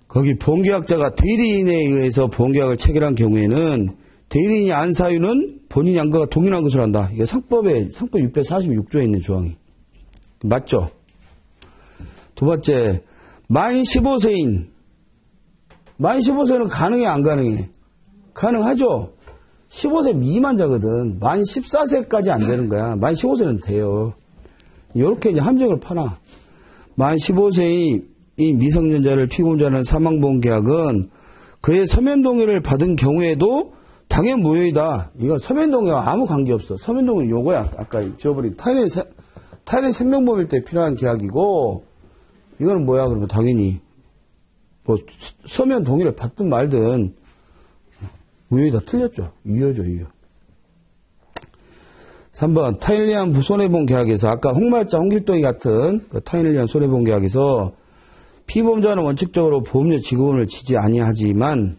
Speaker 1: 거기 보험계약자가 대리인에 의해서 보험계약을 체결한 경우에는 대리인이 안 사유는 본인이 한 거가 동일한 것을 한다. 이게 상법 646조에 있는 조항이. 맞죠? 두 번째, 만 15세는 가능해, 안 가능해? 가능하죠? 15세 미만자거든. 만 14세까지 안 되는 거야. 만 15세는 돼요. 이렇게 이제 함정을 파나. 만 15세의 이 미성년자를 피고자는 사망보험계약은 그의 서면 동의를 받은 경우에도 당연 무효이다. 이거 서면 동의와 아무 관계없어. 서면 동의 요거야. 아까 지워버린 타인의 생명보험일 때 필요한 계약이고, 이거는 뭐야? 그러면 당연히 뭐 서면 동의를 받든 말든 무효이다. 틀렸죠. 유효죠, 유효. 3번 타인을 위한 손해보험 계약에서 아까 홍말자, 홍길동이 같은 그 타인을 위한 손해보험 계약에서 피보험자는 원칙적으로 보험료 지급원을 지지 아니하지만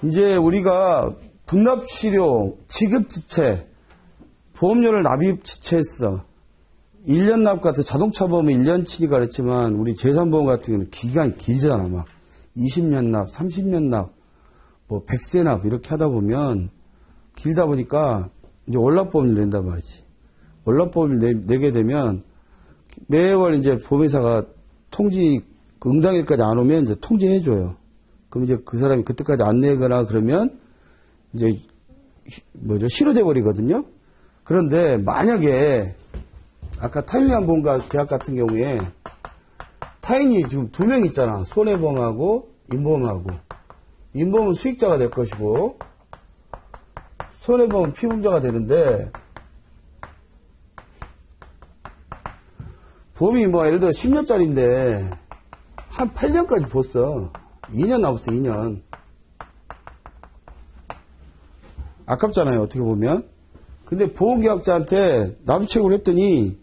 Speaker 1: 이제 우리가 분납치료, 지급지체, 보험료를 납입지체했어. 1년 납 같은 자동차 보험은 1년치니까 그랬지만 우리 재산보험 같은 경우는 기간이 길잖아. 막 20년 납, 30년 납, 뭐 100세 납 이렇게 하다 보면 길다 보니까 이제 월납보험을 낸단 말이지. 월납보험을 내게 되면 매월 이제 보험회사가 응당일까지 안 오면 이제 통지해줘요. 그럼 이제 그 사람이 그때까지 안 내거나 그러면 이제 실효돼 버리거든요. 그런데 만약에 아까 타인리안 보험과 계약 같은 경우에 타인이 지금 2명 있잖아. 손해보험하고 인보험하고. 인보험은 수익자가 될 것이고 손해보험은 피보험자가 되는데 보험이 뭐 예를 들어 10년짜리인데 한 8년까지 보았어. 2년 남았어. 2년. 아깝잖아요. 어떻게 보면. 근데 보험계약자한테 납입체고를 했더니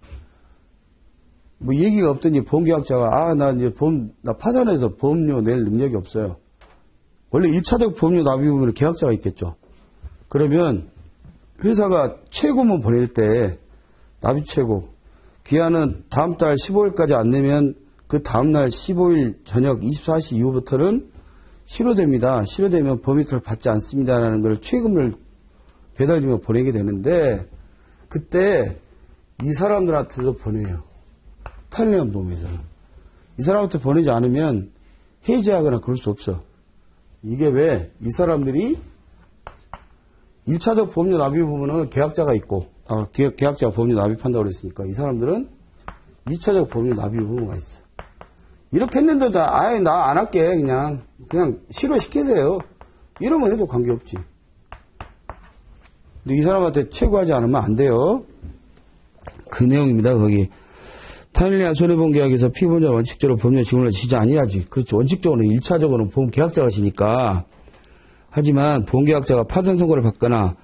Speaker 1: 뭐 얘기가 없더니 보험계약자가 나 이제 나 파산해서 보험료 낼 능력이 없어요. 원래 1차적 보험료 납입은 계약자가 있겠죠. 그러면 회사가 최고만 보낼 때 납입최고 기한은 다음 달 15일까지 안 내면 그 다음날 15일 저녁 24시 이후부터는 실효됩니다. 실효되면 범위를 받지 않습니다라는 걸 최금을 배달주면 보내게 되는데 그때 이 사람들한테도 보내요. 타인리안 보험에서는. 이 사람한테 보내지 않으면 해지하거나 그럴 수 없어. 이게 왜? 이 사람들이 1차적 보험료 납입 부분은 계약자가 있고 계약자가 보험료 납입한다고 그랬으니까 이 사람들은 2차적 보험료 납입 부분가 있어. 이렇게 했는데도 아예 나 안 할게 그냥 실효시키세요. 이러면 해도 관계없지. 근데 이 사람한테 최고하지 않으면 안 돼요. 그 내용입니다. 거기 타인을 위한 손해보험 계약에서 피보험자 원칙적으로 보험료 지급을 지지 아니하지. 그렇죠. 원칙적으로는 1차적으로는 보험 계약자가 지니까. 하지만 보험계약자가 파산 선고를 받거나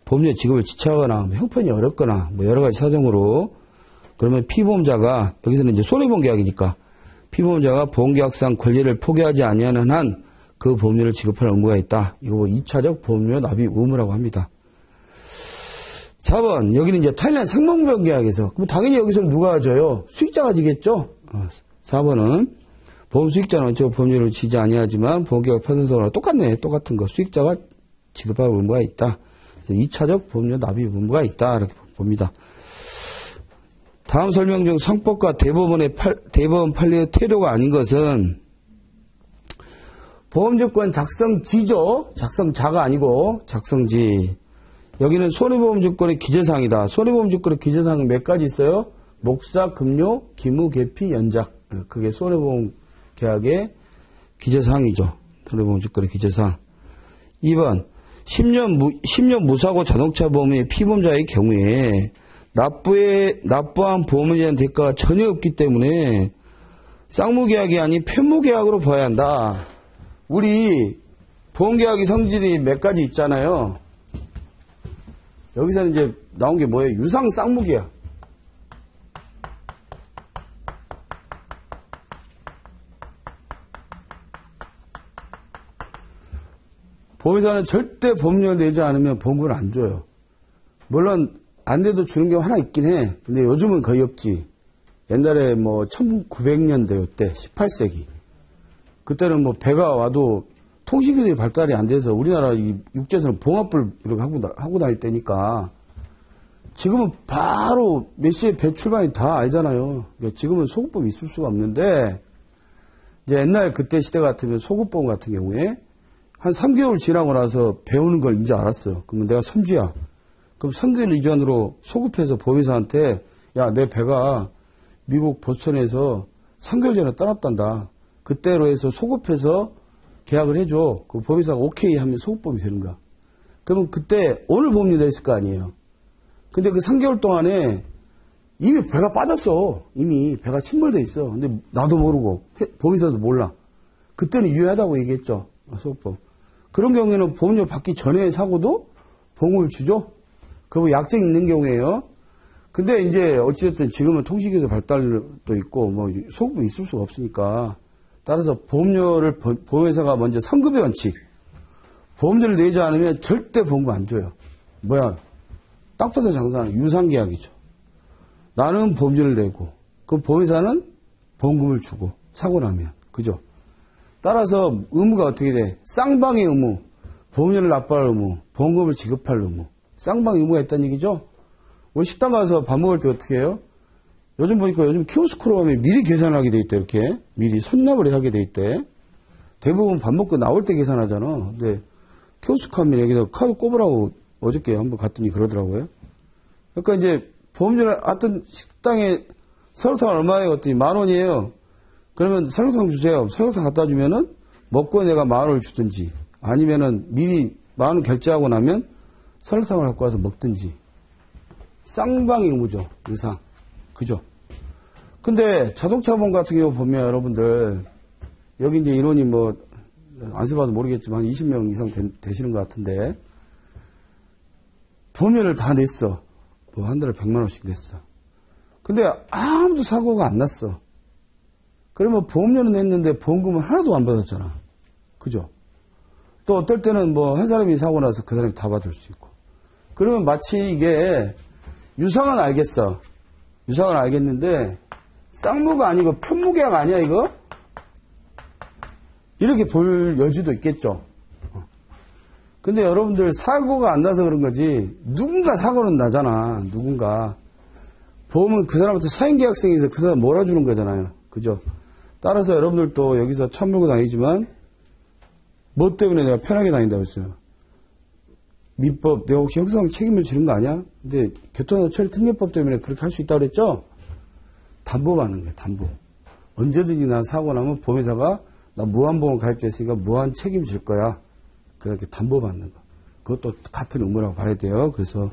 Speaker 1: 보험료 지급을 지체하거나 형편이 어렵거나 뭐 여러 가지 사정으로 그러면 피보험자가 여기서는 이제 손해보험 계약이니까 피보험자가 보험계약상 권리를 포기하지 아니하는 한 그 보험료를 지급할 의무가 있다. 이거 2차적 보험료 납입 의무라고 합니다. 4번 여기는 이제 타인리안 생명보험 계약에서 그럼 당연히 여기서는 누가 져요? 수익자가 지겠죠. 4번은 보험 수익자는 원칙적으로 보험료를 지지 아니하지만 보험계약 파산선고랑 똑같네. 똑같은 거. 수익자가 지급할 의무가 있다. 그래서 2차적 보험료 납입 의무가 있다. 이렇게 봅니다. 다음 설명 중 상법과 대법원 판례의 태도가 아닌 것은 보험증권 작성지죠. 작성자가 아니고 작성지. 여기는 손해보험증권의 기재사항이다. 손해보험증권의 기재사항은 몇 가지 있어요? 목사, 급료, 기무, 계피, 연작. 그게 손해보험 계약의 기재사항이죠. 손해보험증권의 기재사항. 2번 10년 무사고 자동차 보험의 피보험자의 경우에 납부한 보험에 대한 대가가 전혀 없기 때문에 쌍무계약이 아닌 편무계약으로 봐야 한다. 우리 보험계약의 성질이 몇 가지 있잖아요. 여기서는 이제 나온 게 뭐예요? 유상 쌍무계약. 보험회사는 절대 보험료를 내지 않으면 보험금을 안 줘요. 물론 안 돼도 주는 경우 하나 있긴 해. 근데 요즘은 거의 없지. 옛날에 뭐 1900년대 때 18세기 그때는 뭐 배가 와도 통신기술이 발달이 안 돼서 우리나라 이 육지에서는 봉합불 이렇게 하고 다닐 때니까 지금은 바로 몇 시에 배 출발이 다 알잖아요. 그러니까 지금은 소급보험이 있을 수가 없는데 이제 옛날 그때 시대 같으면 소급보험 같은 경우에 한 3개월 지나고 나서 배우는 걸 이제 알았어. 그러면 내가 선주야. 그럼 3개월 이전으로 소급해서 보험회사한테 야, 내 배가 미국 보스턴에서 3개월 전에 떠났단다. 그때로 해서 소급해서 계약을 해줘. 그 보험회사가 오케이 하면 소급보험이 되는 거야. 그러면 그때 오늘 보험료 냈을 거 아니에요. 근데 그 3개월 동안에 이미 배가 빠졌어. 이미 배가 침몰돼 있어. 근데 나도 모르고 보험회사도 몰라. 그때는 유효하다고 얘기했죠. 소급보험. 그런 경우에는 보험료 받기 전에 사고도 보험을 주죠. 그거 약정이 있는 경우에요. 근데 이제 어찌됐든 지금은 통신기술 발달도 있고 뭐 소급이 있을 수가 없으니까 따라서 보험료를 보험회사가 먼저 선급의 원칙. 보험료를 내지 않으면 절대 보험금 안 줘요. 뭐야? 딱 봐서 장사하는 유상계약이죠. 나는 보험료를 내고 그 보험회사는 보험금을 주고 사고 나면 그죠? 따라서 의무가 어떻게 돼? 쌍방의 의무, 보험료를 납부할 의무, 보험금을 지급할 의무. 쌍방 의무가 있다는 얘기죠? 우리 식당 가서 밥 먹을 때 어떻게 해요? 요즘 보니까 요즘 키오스크로 하면 미리 계산하게 돼 있대, 이렇게. 미리 선납을 하게 돼 있대. 대부분 밥 먹고 나올 때 계산하잖아. 근데 키오스크 하면 여기다 카드 꼽으라고 어저께 한번 갔더니 그러더라고요. 그러니까 이제 보험료를 하여튼 식당에 설렁탕 얼마예요? 그랬더니 10,000원이에요. 그러면 설렁탕 주세요. 설렁탕 갖다 주면은 먹고 내가 10,000원을 주든지 아니면은 미리 10,000원 결제하고 나면 설렁탕을 갖고 와서 먹든지. 쌍방의 의무죠. 유상. 그죠? 근데 자동차 보험 같은 경우 보면 여러분들 여기 이제 인원이 뭐 안 써봐도 모르겠지만 20명 이상 되시는 것 같은데 보험료를 다 냈어. 뭐 한 달에 100만 원씩 냈어. 근데 아무도 사고가 안 났어. 그러면 보험료는 냈는데 보험금은 하나도 안 받았잖아. 그죠? 또 어떨 때는 뭐 한 사람이 사고 나서 그 사람이 다 받을 수 있고. 그러면 마치 이게 유상은 알겠어. 유상은 알겠는데 쌍무가 아니고 편무계약 아니야 이거? 이렇게 볼 여지도 있겠죠. 근데 여러분들 사고가 안 나서 그런 거지 누군가 사고는 나잖아. 누군가. 보험은 그 사람한테 사인계약성에서 그 사람 몰아주는 거잖아요. 그죠? 따라서 여러분들도 여기서 차 몰고 다니지만 뭐 때문에 내가 편하게 다닌다고 했어요. 민법, 내가 혹시 형사상 책임을 지는 거 아니야? 근데 교통처리특례법 때문에 그렇게 할 수 있다고 그랬죠? 담보받는 거예요, 담보. 언제든지 난 사고 나면 보험회사가 나 무한보험 가입됐으니까 무한 책임질 거야. 그렇게 담보받는 거. 그것도 같은 의무라고 봐야 돼요. 그래서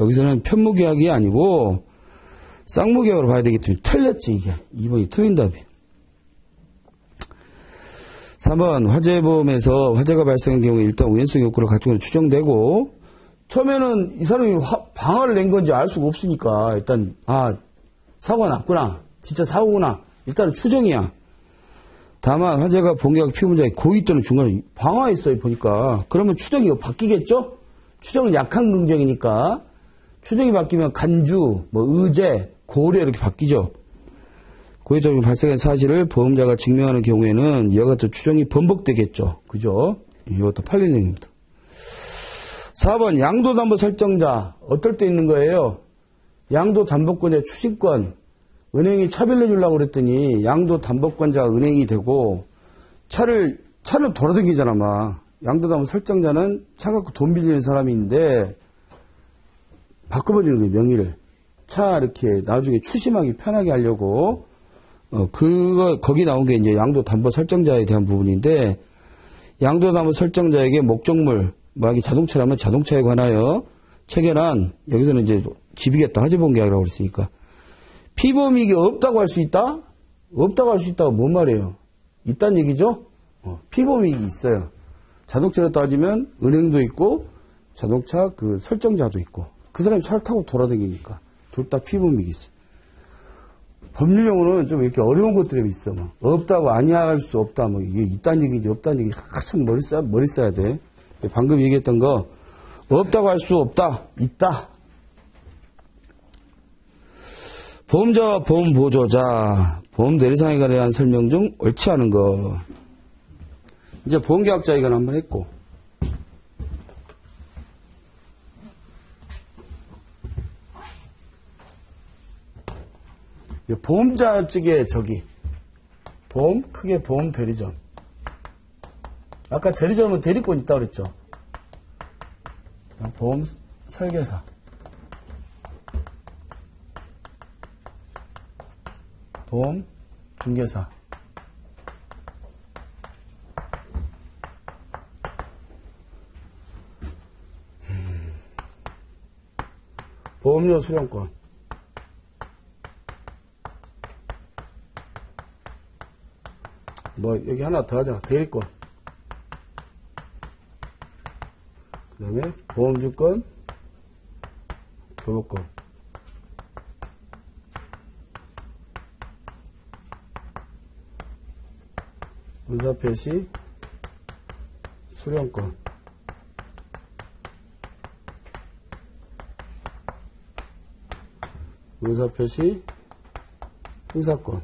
Speaker 1: 여기서는 편무계약이 아니고 쌍무계약으로 봐야 되기 때문에 틀렸지, 이게. 2번이 틀린 답이. 3번, 화재보험에서 화재가 발생한 경우에 일단 우연성 욕구를 갖추고 추정되고, 처음에는 이 사람이 방화를 낸 건지 알 수가 없으니까, 일단, 사고가 났구나. 진짜 사고구나. 일단은 추정이야. 다만, 화재가 본계약 피고자의 고의 또는 중간에 방화했어요, 보니까. 그러면 추정이 바뀌겠죠? 추정은 약한 긍정이니까. 추정이 바뀌면 간주, 의제, 고려 이렇게 바뀌죠. 고의 또는 발생한 사실을 보험자가 증명하는 경우에는 이와 같은 추정이 번복되겠죠. 그죠? 이것도 8년형입니다. 4번, 양도담보 설정자. 어떨 때 있는 거예요? 양도담보권의 추심권. 은행이 차별해 주려고 그랬더니 양도담보권자가 은행이 되고 차를 돌아다니잖아, 막. 양도담보 설정자는 차 갖고 돈 빌리는 사람인데 바꿔버리는 거예요, 명의를. 차 이렇게 나중에 추심하기 편하게 하려고. 거기 나온 게 이제 양도담보 설정자에 대한 부분인데, 양도담보 설정자에게 목적물, 만약에 자동차라면 자동차에 관하여 체결한, 여기서는 이제 집이겠다, 화재보험계약이라고 그랬으니까. 피보험이익이 없다고 할 수 있다? 없다고 할 수 있다고 뭔 말이에요? 있다는 얘기죠? 피보험이익이 있어요. 자동차로 따지면 은행도 있고, 자동차 그 설정자도 있고, 그 사람이 차를 타고 돌아다니니까, 둘 다 피보험이익이 있어요. 법률용어는 좀 이렇게 어려운 것들이 있어. 없다고 아니할 수 없다. 이게 있다는 얘기인지 없다는 얘기 한참 머리 써야 돼. 방금 얘기했던 거 없다고 할 수 없다. 있다. 보험자와 보험보조자, 보험 대리상에 대한 설명 중 옳지 않은 거. 이제 보험계약자 이건 한번 했고. 보험자 측에 크게 보험 대리점. 아까 대리점은 대리권 있다고 그랬죠. 보험 설계사. 보험 중개사. 보험료 수령권. 뭐 여기 하나 더 하자. 대리권. 그 다음에 보험주권, 교부권. 의사표시, 수령권. 의사표시, 행사권.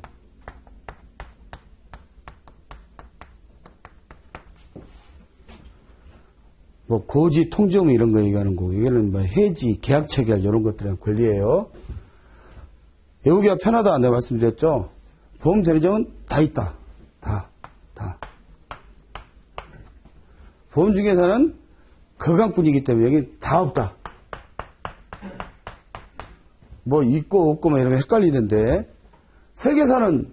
Speaker 1: 뭐 고지, 통지금 이런 거 얘기하는 거고, 이거는 뭐 해지, 계약 체결 이런 것들이랑 권리예요. 외우기가 편하다 내가 말씀드렸죠. 보험 대리점은 다 있다. 다. 보험 중개사는 거강꾼이기 때문에 여기 다 없다. 뭐 있고 없고 뭐 이런 거 헷갈리는데, 설계사는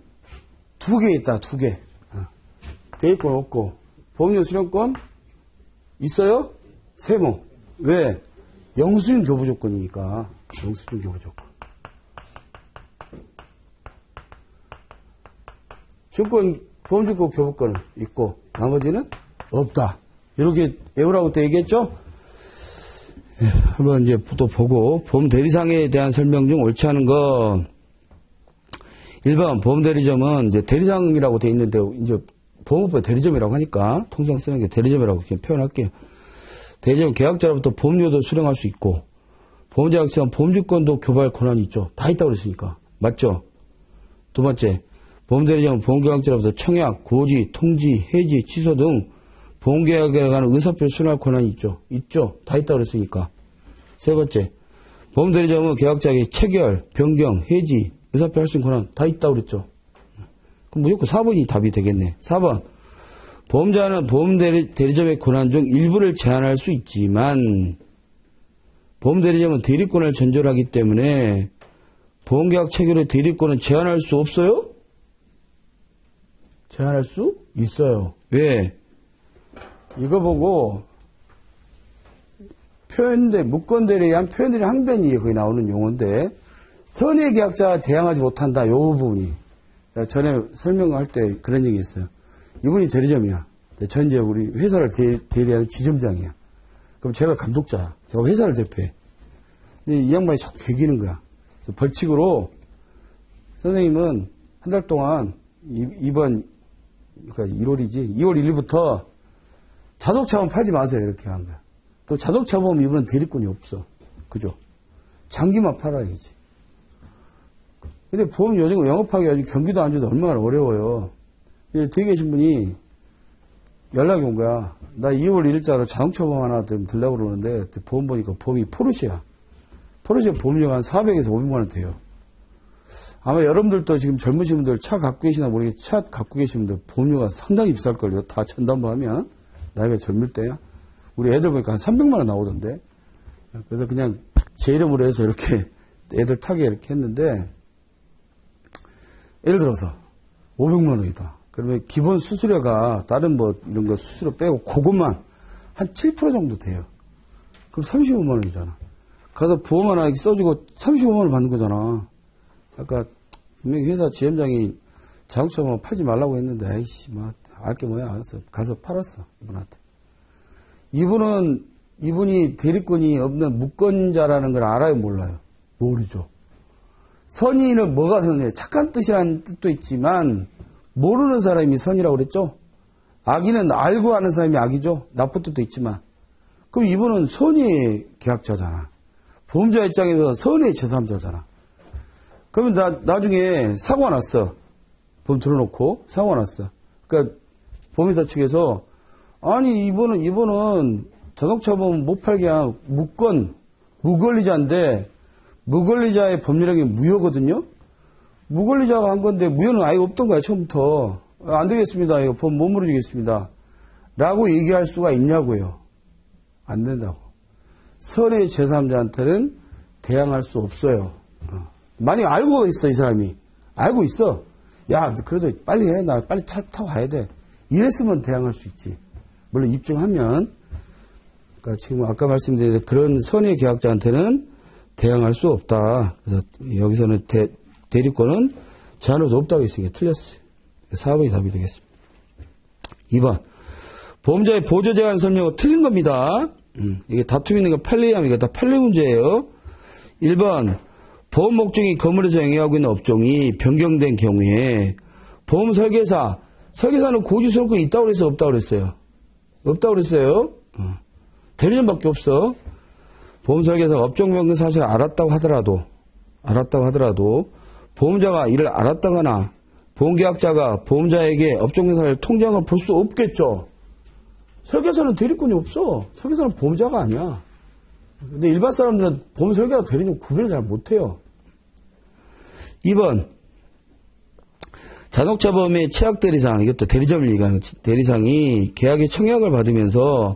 Speaker 1: 2개 있다. 2개. 대리권 없고 보험료 수령권 있어요? 세모. 왜? 영수증 교부 조건이니까. 영수증 교부 조건. 증권, 보험증권 교부권은 있고, 나머지는 없다. 이렇게 외우라고 또 얘기했죠? 한번 이제 또 보고, 보험 대리상에 대한 설명 중 옳지 않은 거, 1번, 보험 대리점은 이제 대리상이라고 돼 있는데, 이제 보험업법 대리점이라고 하니까, 통상 쓰는 게 대리점이라고 이렇게 표현할게요. 대리점 계약자로부터 보험료도 수령할 수 있고, 보험계약자는 보험주권도 교부할 권한이 있죠. 다 있다고 그랬으니까. 맞죠? 두 번째, 보험대리점은 보험계약자로부터 청약, 고지, 통지, 해지, 취소 등 보험계약에 관한 의사표를 수령할 권한이 있죠. 있죠. 다 있다고 그랬으니까. 세 번째, 보험대리점은 계약자에게 체결, 변경, 해지, 의사표 할 수 있는 권한 다 있다고 그랬죠. 그럼 무조건 4번이 답이 되겠네. 4번. 보험자는 보험대리점의 권한 중 일부를 제한할 수 있지만 보험대리점은 대리권을 전제하기 때문에 보험계약 체결의 대리권은 제한할 수 없어요? 제한할 수 있어요. 왜? 이거 보고 표현대, 무권대리에 의한 표현들이 항변이 거기 나오는 용어인데 선의계약자와 대항하지 못한다. 요 부분이. 전에 설명할 때 그런 얘기 했어요. 이분이 대리점이야. 전 이제 우리 회사를 대리하는 지점장이야. 그럼 제가 감독자야. 제가 회사를 대표해. 근데 이 양반이 자꾸 개기는 거야. 그래서 벌칙으로 선생님은 한 달 동안 이번, 그러니까 1월이지. 2월 1일부터 자동차만 팔지 마세요. 이렇게 한 거야. 또 자동차 보면 이번엔 대리권이 없어. 그죠? 장기만 팔아야지. 근데 보험 요즘 영업하기 아주 경기도 안 좋아도 얼마나 어려워요. 뒤에 계신 분이 연락이 온 거야. 나 2월 1일자로 자동차 보험 하나 들려고 그러는데 보험 보니까 보험이 포르쉐야. 포르쉐 보험료가 한 400에서 500만 원 돼요. 아마 여러분들도 지금 젊으신 분들 차 갖고 계시나 모르겠는데 차 갖고 계신 분들 보험료가 상당히 비쌀걸요. 다 전담보 하면. 나이가 젊을 때야. 우리 애들 보니까 한 300만 원 나오던데. 그래서 그냥 제 이름으로 해서 이렇게 애들 타게 이렇게 했는데 예를 들어서 500만 원이다. 그러면 기본 수수료가 다른 뭐 이런 거 수수료 빼고 그것만 한 7% 정도 돼요. 그럼 35만 원이잖아. 가서 보험 하나 써주고 35만 원 받는 거잖아. 아까 분명히 회사 지점장이 자동차만 팔지 말라고 했는데 아이씨 뭐 알게 뭐야. 알았어. 가서 팔았어. 이분한테. 이분이 대리권이 없는 무권자라는 걸 알아요? 몰라요? 모르죠. 선의는 뭐가 선이에요? 착한 뜻이라는 뜻도 있지만 모르는 사람이 선이라고 그랬죠? 악인은 알고 하는 사람이 악이죠? 나쁜 뜻도 있지만. 그럼 이분은 선의의 계약자잖아. 보험자 입장에서 선의의 제3자잖아. 그러면 나중에 사고가 났어. 보험 들어놓고 사고가 났어. 그러니까 보험회사 측에서 아니 이분은 자동차 보험 못 팔게 한 무권리자인데 무권리자의 법률형이 무효거든요. 무권리자가 한 건데 무효는 아예 없던 거야 처음부터. 안 되겠습니다. 이거 보험 못 물어주겠습니다. 라고 얘기할 수가 있냐고요. 안 된다고. 선의 제3자한테는 대항할 수 없어요. 만약 알고 있어, 이 사람이. 알고 있어. 야, 그래도 빨리 해. 나 빨리 차 타고 가야 돼. 이랬으면 대항할 수 있지. 물론 입증하면, 그러니까 지금 아까 말씀드린 그런 선의 계약자한테는 대항할 수 없다. 그래서 여기서는 대리권은 제한할 수 없다고 했으니까 틀렸어요. 4번이 답이 되겠습니다. 2번. 보험자의 보조제한 설명은 틀린 겁니다. 이게 다툼 있는 거 판례하면 이거 다 판례 문제예요. 1번. 보험 목적이 건물에서 영위하고 있는 업종이 변경된 경우에 보험 설계사는 고지수록권이 있다고 그랬어요? 없다고 그랬어요? 없다고 그랬어요? 대리점밖에 없어. 보험 설계사가 업종 변경 사실을 알았다고 하더라도 보험자가 이를 알았다거나 보험계약자가 보험자에게 업종 변경사를 통장을 볼 수 없겠죠. 설계사는 대리권이 없어. 설계사는 보험자가 아니야. 근데 일반 사람들은 보험 설계사 대리점 구별을 잘 못해요. 2번. 자동차 보험의 최악 대리상, 이것도 대리점을 얘기하는 대리상이 계약의 청약을 받으면서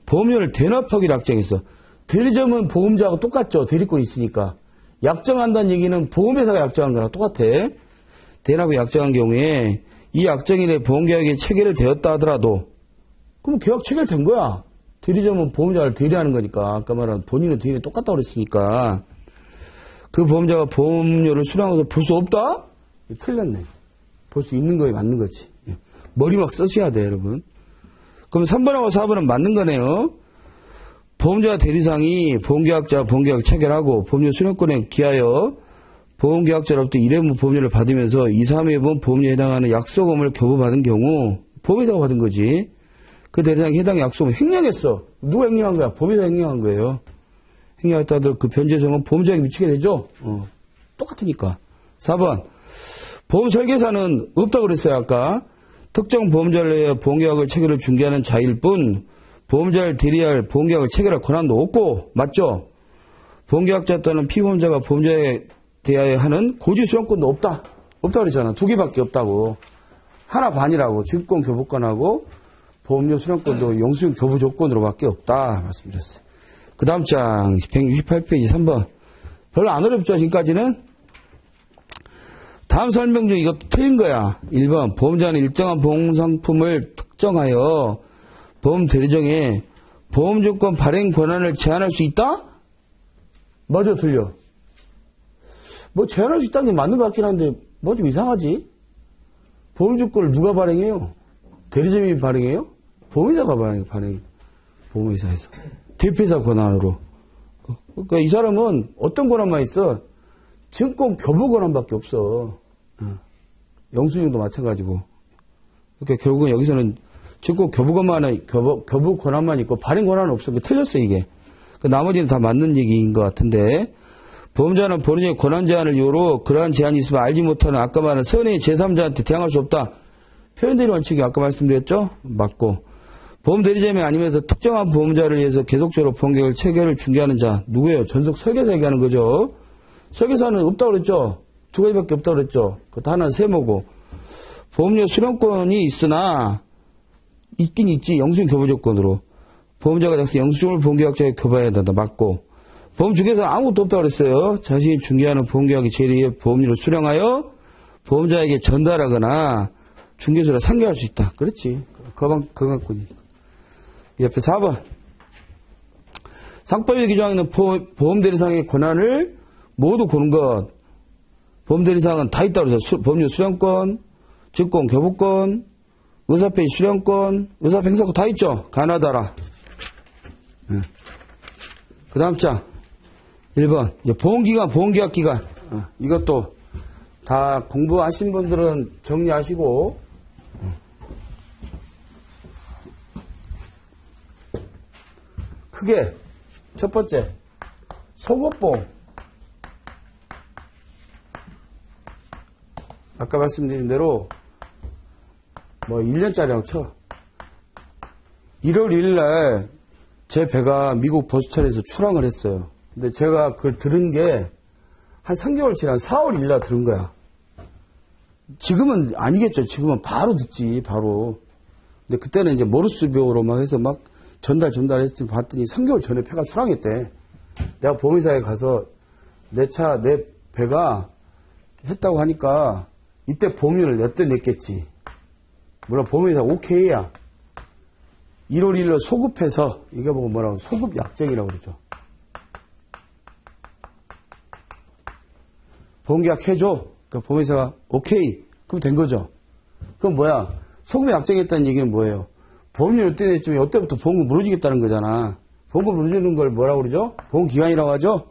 Speaker 1: 보험료를 대납하기로 약정했어. 대리점은 보험자하고 똑같죠. 대리권이 있으니까. 약정한다는 얘기는 보험회사가 약정한 거랑 똑같아. 대납을 약정한 경우에 이 약정일에 보험계약이 체결이 되었다 하더라도 그럼 계약 체결된 거야. 대리점은 보험자를 대리하는 거니까. 아까 말한 본인은 대리는 똑같다고 그랬으니까. 그 보험자가 보험료를 수령해서 볼 수 없다? 틀렸네. 볼 수 있는 거에 맞는 거지. 머리 막 쓰셔야 돼, 여러분. 그럼 3번하고 4번은 맞는 거네요. 보험자 대리상이 보험계약자 보험계약 체결하고 보험료 수령권에 기하여 보험계약자로부터 1회분 보험료를 받으면서 2, 3회분 보험료에 해당하는 약속금을 교부받은 경우 보험회사가 받은 거지. 그 대리상이 해당 약속을 횡령했어. 누가 횡령한 거야? 보험회사가 횡령한 거예요. 횡령했다 하더라도 그 변제성은 보험자에게 미치게 되죠? 똑같으니까. 4번. 보험 설계사는 없다고 그랬어요, 아까. 특정 보험자를 위해 보험계약을 체결을 중개하는 자일 뿐, 보험자를 대리할 보험계약을 체결할 권한도 없고, 맞죠? 보험계약자 또는 피보험자가 보험자에 대하여 하는 고지 수령권도 없다. 없다고 그랬잖아. 2개밖에 없다고. 하나 반이라고. 증권 교부권하고 보험료 수령권도 영수증 교부 조건으로밖에 없다. 말씀드렸어요. 그 다음 장 168페이지 3번. 별로 안 어렵죠, 지금까지는? 다음 설명 중 이것도 틀린 거야. 1번. 보험자는 일정한 보험상품을 특정하여 보험 대리점에 보험조건 발행 권한을 제한할 수 있다? 맞아, 틀려. 뭐 제한할 수 있다는 게 맞는 것 같긴 한데 뭐 좀 이상하지? 보험조건을 누가 발행해요? 대리점이 발행해요? 보험회사가 발행해. 보험회사에서. 대표이사 권한으로. 그러니까 이 사람은 어떤 권한만 있어? 증권 교부 권한밖에 없어. 영수증도 마찬가지고. 그러니까 결국은 여기서는 증권 교부 권한만 있고 발행 권한은 없어. 틀렸어, 이게. 나머지는 다 맞는 얘기인 것 같은데. 보험자는 본인의 권한 제한을 이유로 그러한 제한이 있으면 알지 못하는 아까 말한 선의 제3자한테 대항할 수 없다. 표현대리 원칙이 아까 말씀드렸죠? 맞고. 보험 대리점이 아니면서 특정한 보험자를 위해서 계속적으로 보험계약을 체결을 중개하는 자. 누구예요? 전속 설계사 얘기하는 거죠. 설계사는 없다고 그랬죠? 2가지밖에 없다고 그랬죠? 그것도 하나는 세모고. 보험료 수령권이 있으나, 있긴 있지. 영수증 교부 조건으로. 보험자가 작성 영수증을 보험계약자에 교부해야 된다. 맞고. 보험중개사는 아무것도 없다고 그랬어요. 자신이 중개하는 보험계약의 제리에 보험료를 수령하여 보험자에게 전달하거나 중개소를 상계할 수 있다. 그렇지. 그거만큼이니까. 옆에 4번. 상법에 규정하는 보험대리상의 권한을 모두 고른 것. 보험대리상은 다 있다고 그래서 보험료 수령권, 증권 교부권, 의사페이 수령권, 의사팽사권 다 있죠. 가나다라. 그 다음 장. 1번. 보험기간, 보험계약기간. 이것도 다 공부하신 분들은 정리하시고. 크게. 첫 번째. 속옷보험. 아까 말씀드린 대로, 1년짜리라고 쳐. 1월 1일 날 제 배가 미국 보스턴에서 출항을 했어요. 근데 제가 그걸 들은 게 한 3개월 지난 4월 1일 날 들은 거야. 지금은 아니겠죠. 지금은 바로 듣지, 바로. 근데 그때는 이제 모르스비어로 막 해서 막 전달했더니 봤더니 3개월 전에 폐가 출항했대. 내가 보험회사에 가서 내 배가 했다고 하니까 이때 보험료를 몇 대 냈겠지. 물론 보험회사 오케이야. 1월 1일 소급해서, 이게 보고 뭐라고, 소급 약정이라고 그러죠. 보험계약 해줘. 그러니까 보험회사가 오케이. 그럼 된 거죠. 그럼 뭐야? 소급 약정했다는 얘기는 뭐예요? 보험료를 때 냈지만 이때부터 보험금 무너지겠다는 거잖아. 보험금 무너지는 걸 뭐라고 그러죠? 보험기간이라고 하죠?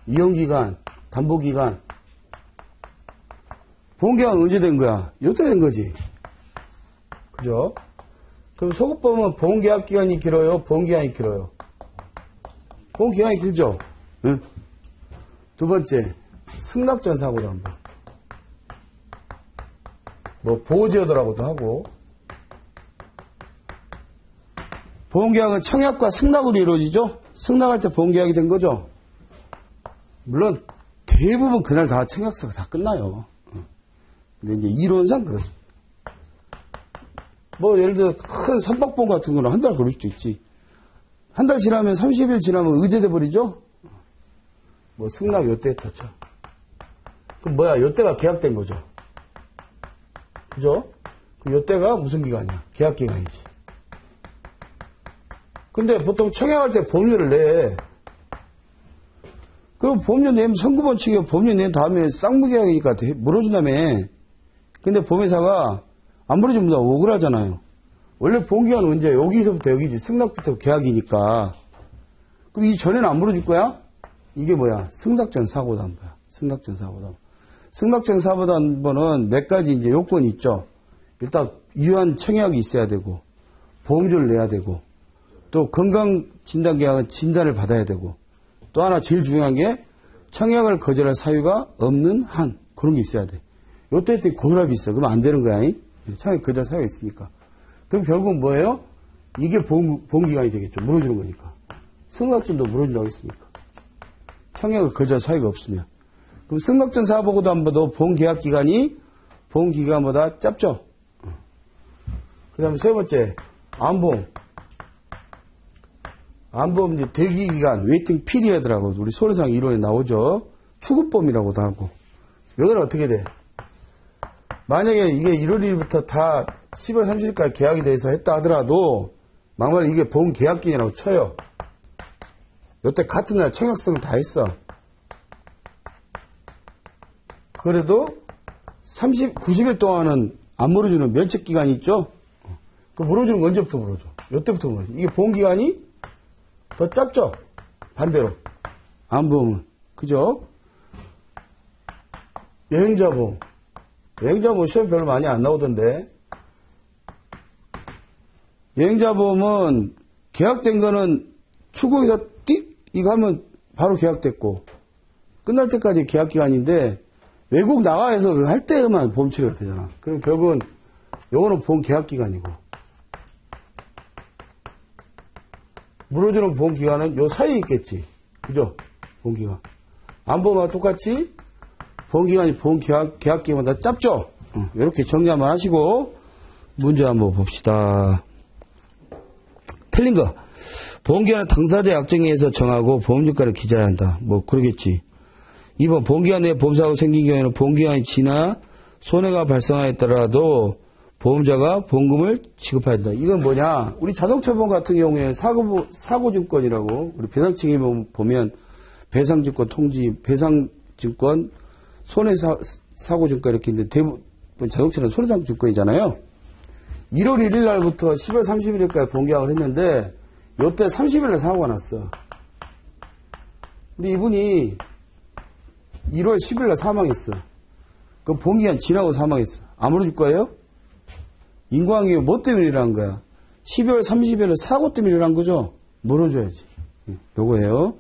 Speaker 1: 이용기간, 담보기간. 보험기간은 언제 된 거야? 이때 된 거지. 그죠? 그럼 소급보험은 보험계약기간이 길어요? 보험기간이 길어요? 보험기간이 길죠? 응? 두 번째, 승낙전 사고도 한번. 뭐, 보호제어도라고도 하고. 보험계약은 청약과 승낙으로 이루어지죠? 승낙할 때 보험계약이 된 거죠? 물론, 대부분 그날 다 청약서가 다 끝나요. 근데 이제 이론상 그렇습니다. 뭐, 예를 들어, 큰 선박보험 같은 거는 한 달 걸릴 수도 있지. 한 달 지나면, 30일 지나면 의제돼 버리죠? 뭐, 승낙 요때 터쳐. 그럼 뭐야, 요때가 계약된 거죠. 그죠? 그 요때가 무슨 기간이야? 계약 기간이지. 근데 보통 청약할 때 보험료를 내. 그럼 보험료 내면 선고번 측이 보험료 낸 다음에 쌍무계약이니까 물어준다며. 근데 보험회사가 안 물어주면 억울하잖아요. 원래 보험기간은 언제? 여기서부터 여기지. 승낙부터 계약이니까. 그럼 이 전에는 안 물어줄 거야? 이게 뭐야? 승낙전 사고담보야. 승낙전 사고담보. 승낙전 사고담보는 몇 가지 이제 요건이 있죠. 일단 유효한 청약이 있어야 되고, 보험료를 내야 되고, 또 건강진단계약은 진단을 받아야 되고, 또 하나 제일 중요한 게 청약을 거절할 사유가 없는 한. 그런 게 있어야 돼. 요때 고혈압이 있어. 그러면 안 되는 거야. 청약 거절할 사유가 있으니까. 그럼 결국은 뭐예요? 이게 보험기간이 되겠죠. 물어주는 거니까. 승낙전도 물어준다고 했으니까. 청약을 거절할 사유가 없으면. 그럼 승낙전 사보고도 안 봐도 보험계약기간이 보험기간보다 짧죠. 그 다음에 세 번째, 암보험. 암보험 이제 대기기간, 웨이팅 피리어드라고 우리 소리상 이론에 나오죠. 추급보험이라고도 하고. 여기는 어떻게 돼? 만약에 이게 1월 1일부터 다 10월 30일까지 계약이 돼서 했다 하더라도 막말 이게 보험 계약기간이라고 쳐요. 요때 같은 날 청약성을 다 했어. 그래도 90일 동안은 안 물어주는 면책기간이 있죠? 그 물어주는 건 언제부터 물어줘? 요때부터 물어줘. 이게 보험기간이 더 짧죠? 반대로. 암보험은. 그죠? 여행자보험. 여행자보험 시험 별로 많이 안 나오던데. 여행자보험은 계약된 거는 출국에서 띡! 이거 하면 바로 계약됐고, 끝날 때까지 계약기간인데, 외국 나가서 할 때만 보험 처리가 되잖아. 그럼 결국은, 요거는 보험 계약기간이고, 물어주는 보험기간은 요 사이에 있겠지. 그죠? 보험기간. 암보험과 똑같이, 보험기간이 보험 계약기간보다 짧죠? 이렇게 정리 한번 하시고, 문제 한번 봅시다. 틀린 거. 보험기간은 당사자 약정에 의해서 정하고 보험료가를 기재해야 한다. 뭐 그러겠지. 2번 보험기간 내에 보험사고가 생긴 경우에는 보험기간이 지나 손해가 발생하였더라도 보험자가 보험금을 지급해야 된다. 이건 뭐냐? 우리 자동차보험 같은 경우에 사고증권이라고 우리 배상청에 보면 배상증권 통지, 배상증권, 손해사고증권 이렇게 있는데 대부분 자동차는 손해사고증권이잖아요. 1월 1일 날부터 10월 31일까지 보험계약을 했는데 요때 30일에 사고가 났어. 근데 이분이 1월 10일날 사망했어. 그 보험기간 지나고 사망했어. 안 물어줄 거예요? 인과관계가 뭐 때문에 일어난 거야? 12월 30일에 사고 때문에 일어난 거죠? 물어줘야지. 요거예요.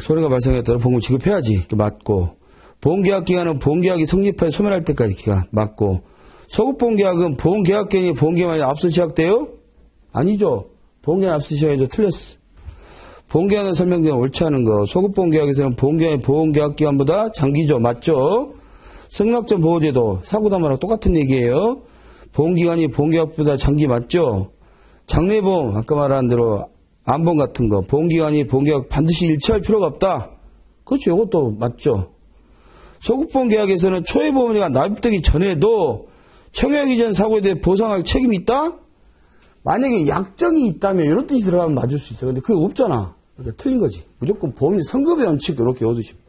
Speaker 1: 손해가 발생했더라 보험금 지급해야지. 맞고. 보험계약기간은 보험계약이 성립하여 소멸할 때까지 기간. 맞고. 소급보험계약은 보험계약기간이 보험기간이 앞서 시작돼요? 아니죠. 보험기간 앞서 시작해도 틀렸어. 보험계약은 설명되면 옳지 않은 거. 소급보험계약에서는 보험계약이 보험계약기간보다 장기죠. 맞죠? 승낙전 보호제도 사고담화랑 똑같은 얘기예요. 보험기간이 보험계약보다 장기 맞죠? 장래보험 아까 말한 대로 암보험 같은 거 보험기간이 보험계약 반드시 일치할 필요가 없다. 그렇죠. 이것도 맞죠. 소급보험 계약에서는 초회보험료가 납입되기 전에도 청약 이전 사고에 대해 보상할 책임이 있다? 만약에 약정이 있다면 이런 뜻이 들어가면 맞을 수 있어. 근데 그게 없잖아. 그러니까 틀린 거지. 무조건 보험료 선급의 원칙 이렇게 얻으시면.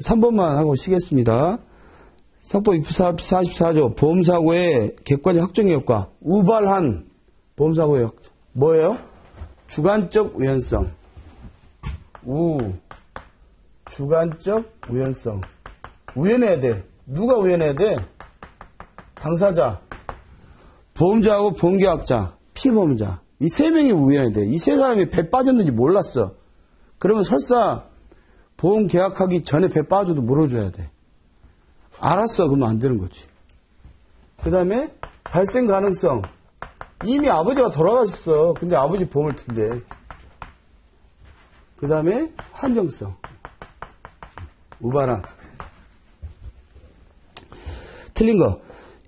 Speaker 1: 3번만 하고 쉬겠습니다. 상법 44조 보험사고의 객관적 확정 효과 우발한 보험사고의 확정 뭐예요? 주관적 우연성 주관적 우연성 우연해야 돼. 누가 우연해야 돼? 당사자 보험자하고 보험계약자 피보험자 이 세 명이 우연해야 돼. 이 세 사람이 배 빠졌는지 몰랐어. 그러면 설사 보험 계약하기 전에 배 빠져도 물어줘야 돼. 알았어. 그러면 안 되는 거지. 그 다음에 발생 가능성. 이미 아버지가 돌아가셨어. 근데 아버지 보험을 튼대. 그 다음에 한정성. 우발한. 틀린 거.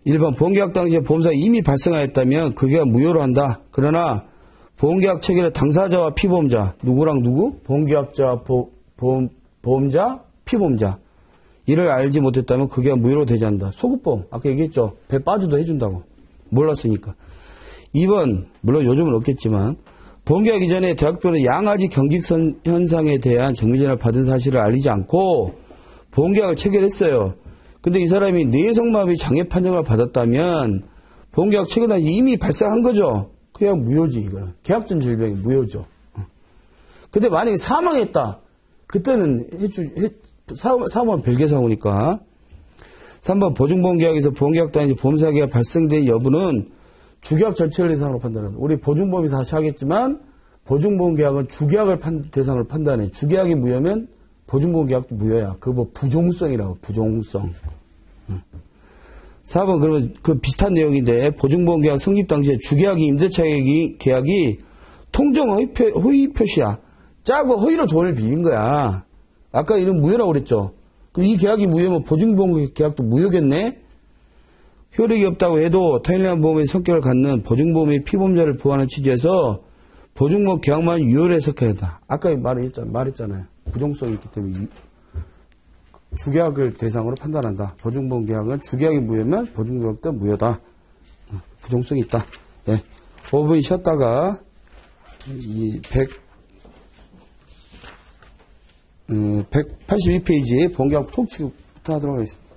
Speaker 1: 1번 보험계약 당시에 보험사가 이미 발생하였다면 그 계약 무효로 한다. 그러나 보험계약 체결의 당사자와 피보험자 누구랑 누구? 보험계약자, 보험자, 피보험자 이를 알지 못했다면 그 계약 무효로 되지 않는다. 소급보험 아까 얘기했죠. 배 빠져도 해준다고. 몰랐으니까. 2번 물론 요즘은 없겠지만 보험계약 이전에 대학병원의 양아지 경직선 현상에 대한 정밀전화를 받은 사실을 알리지 않고 보험계약을 체결했어요. 근데 이 사람이 뇌성마비 장애 판정을 받았다면 보험계약 체결한 이미 발생한 거죠. 그냥 무효지 이거는. 계약전 질병이 무효죠. 근데 만약에 사망했다. 그때는 사망은 별개 사고니까. 3번 보증보험계약에서 보험계약 당시 보험사기가 발생된 여부는 주계약 전체를 대상으로 판단한다. 우리 보증보험이 다시 하겠지만 보증보험계약은 주계약을 대상으로 판단해. 주계약이 무효면 보증보험계약도 무효야. 그거 뭐 부종성이라고. 부종성. 4번 그러면 그 비슷한 내용인데 보증보험계약 성립 당시에 주계약이 임대차 계약이 통정 허위 표시야. 짜고 허위로 돈을 빌린 거야. 아까 이런 무효라고 그랬죠. 그럼 이 계약이 무효면 보증보험 계약도 무효겠네? 효력이 없다고 해도 타인량 보험의 성격을 갖는 보증보험의 피보험자를 보호하는 취지에서 보증보험 계약만 유효로 해석해야 한다. 아까 말했잖아요. 부정성이 있기 때문에 주계약을 대상으로 판단한다. 보증보험 계약은 주계약이 무효면 보증계약도 무효다. 부정성이 있다. 네. 5분 쉬었다가 이 182페이지 보험계약 통치부터 하도록 하겠습니다.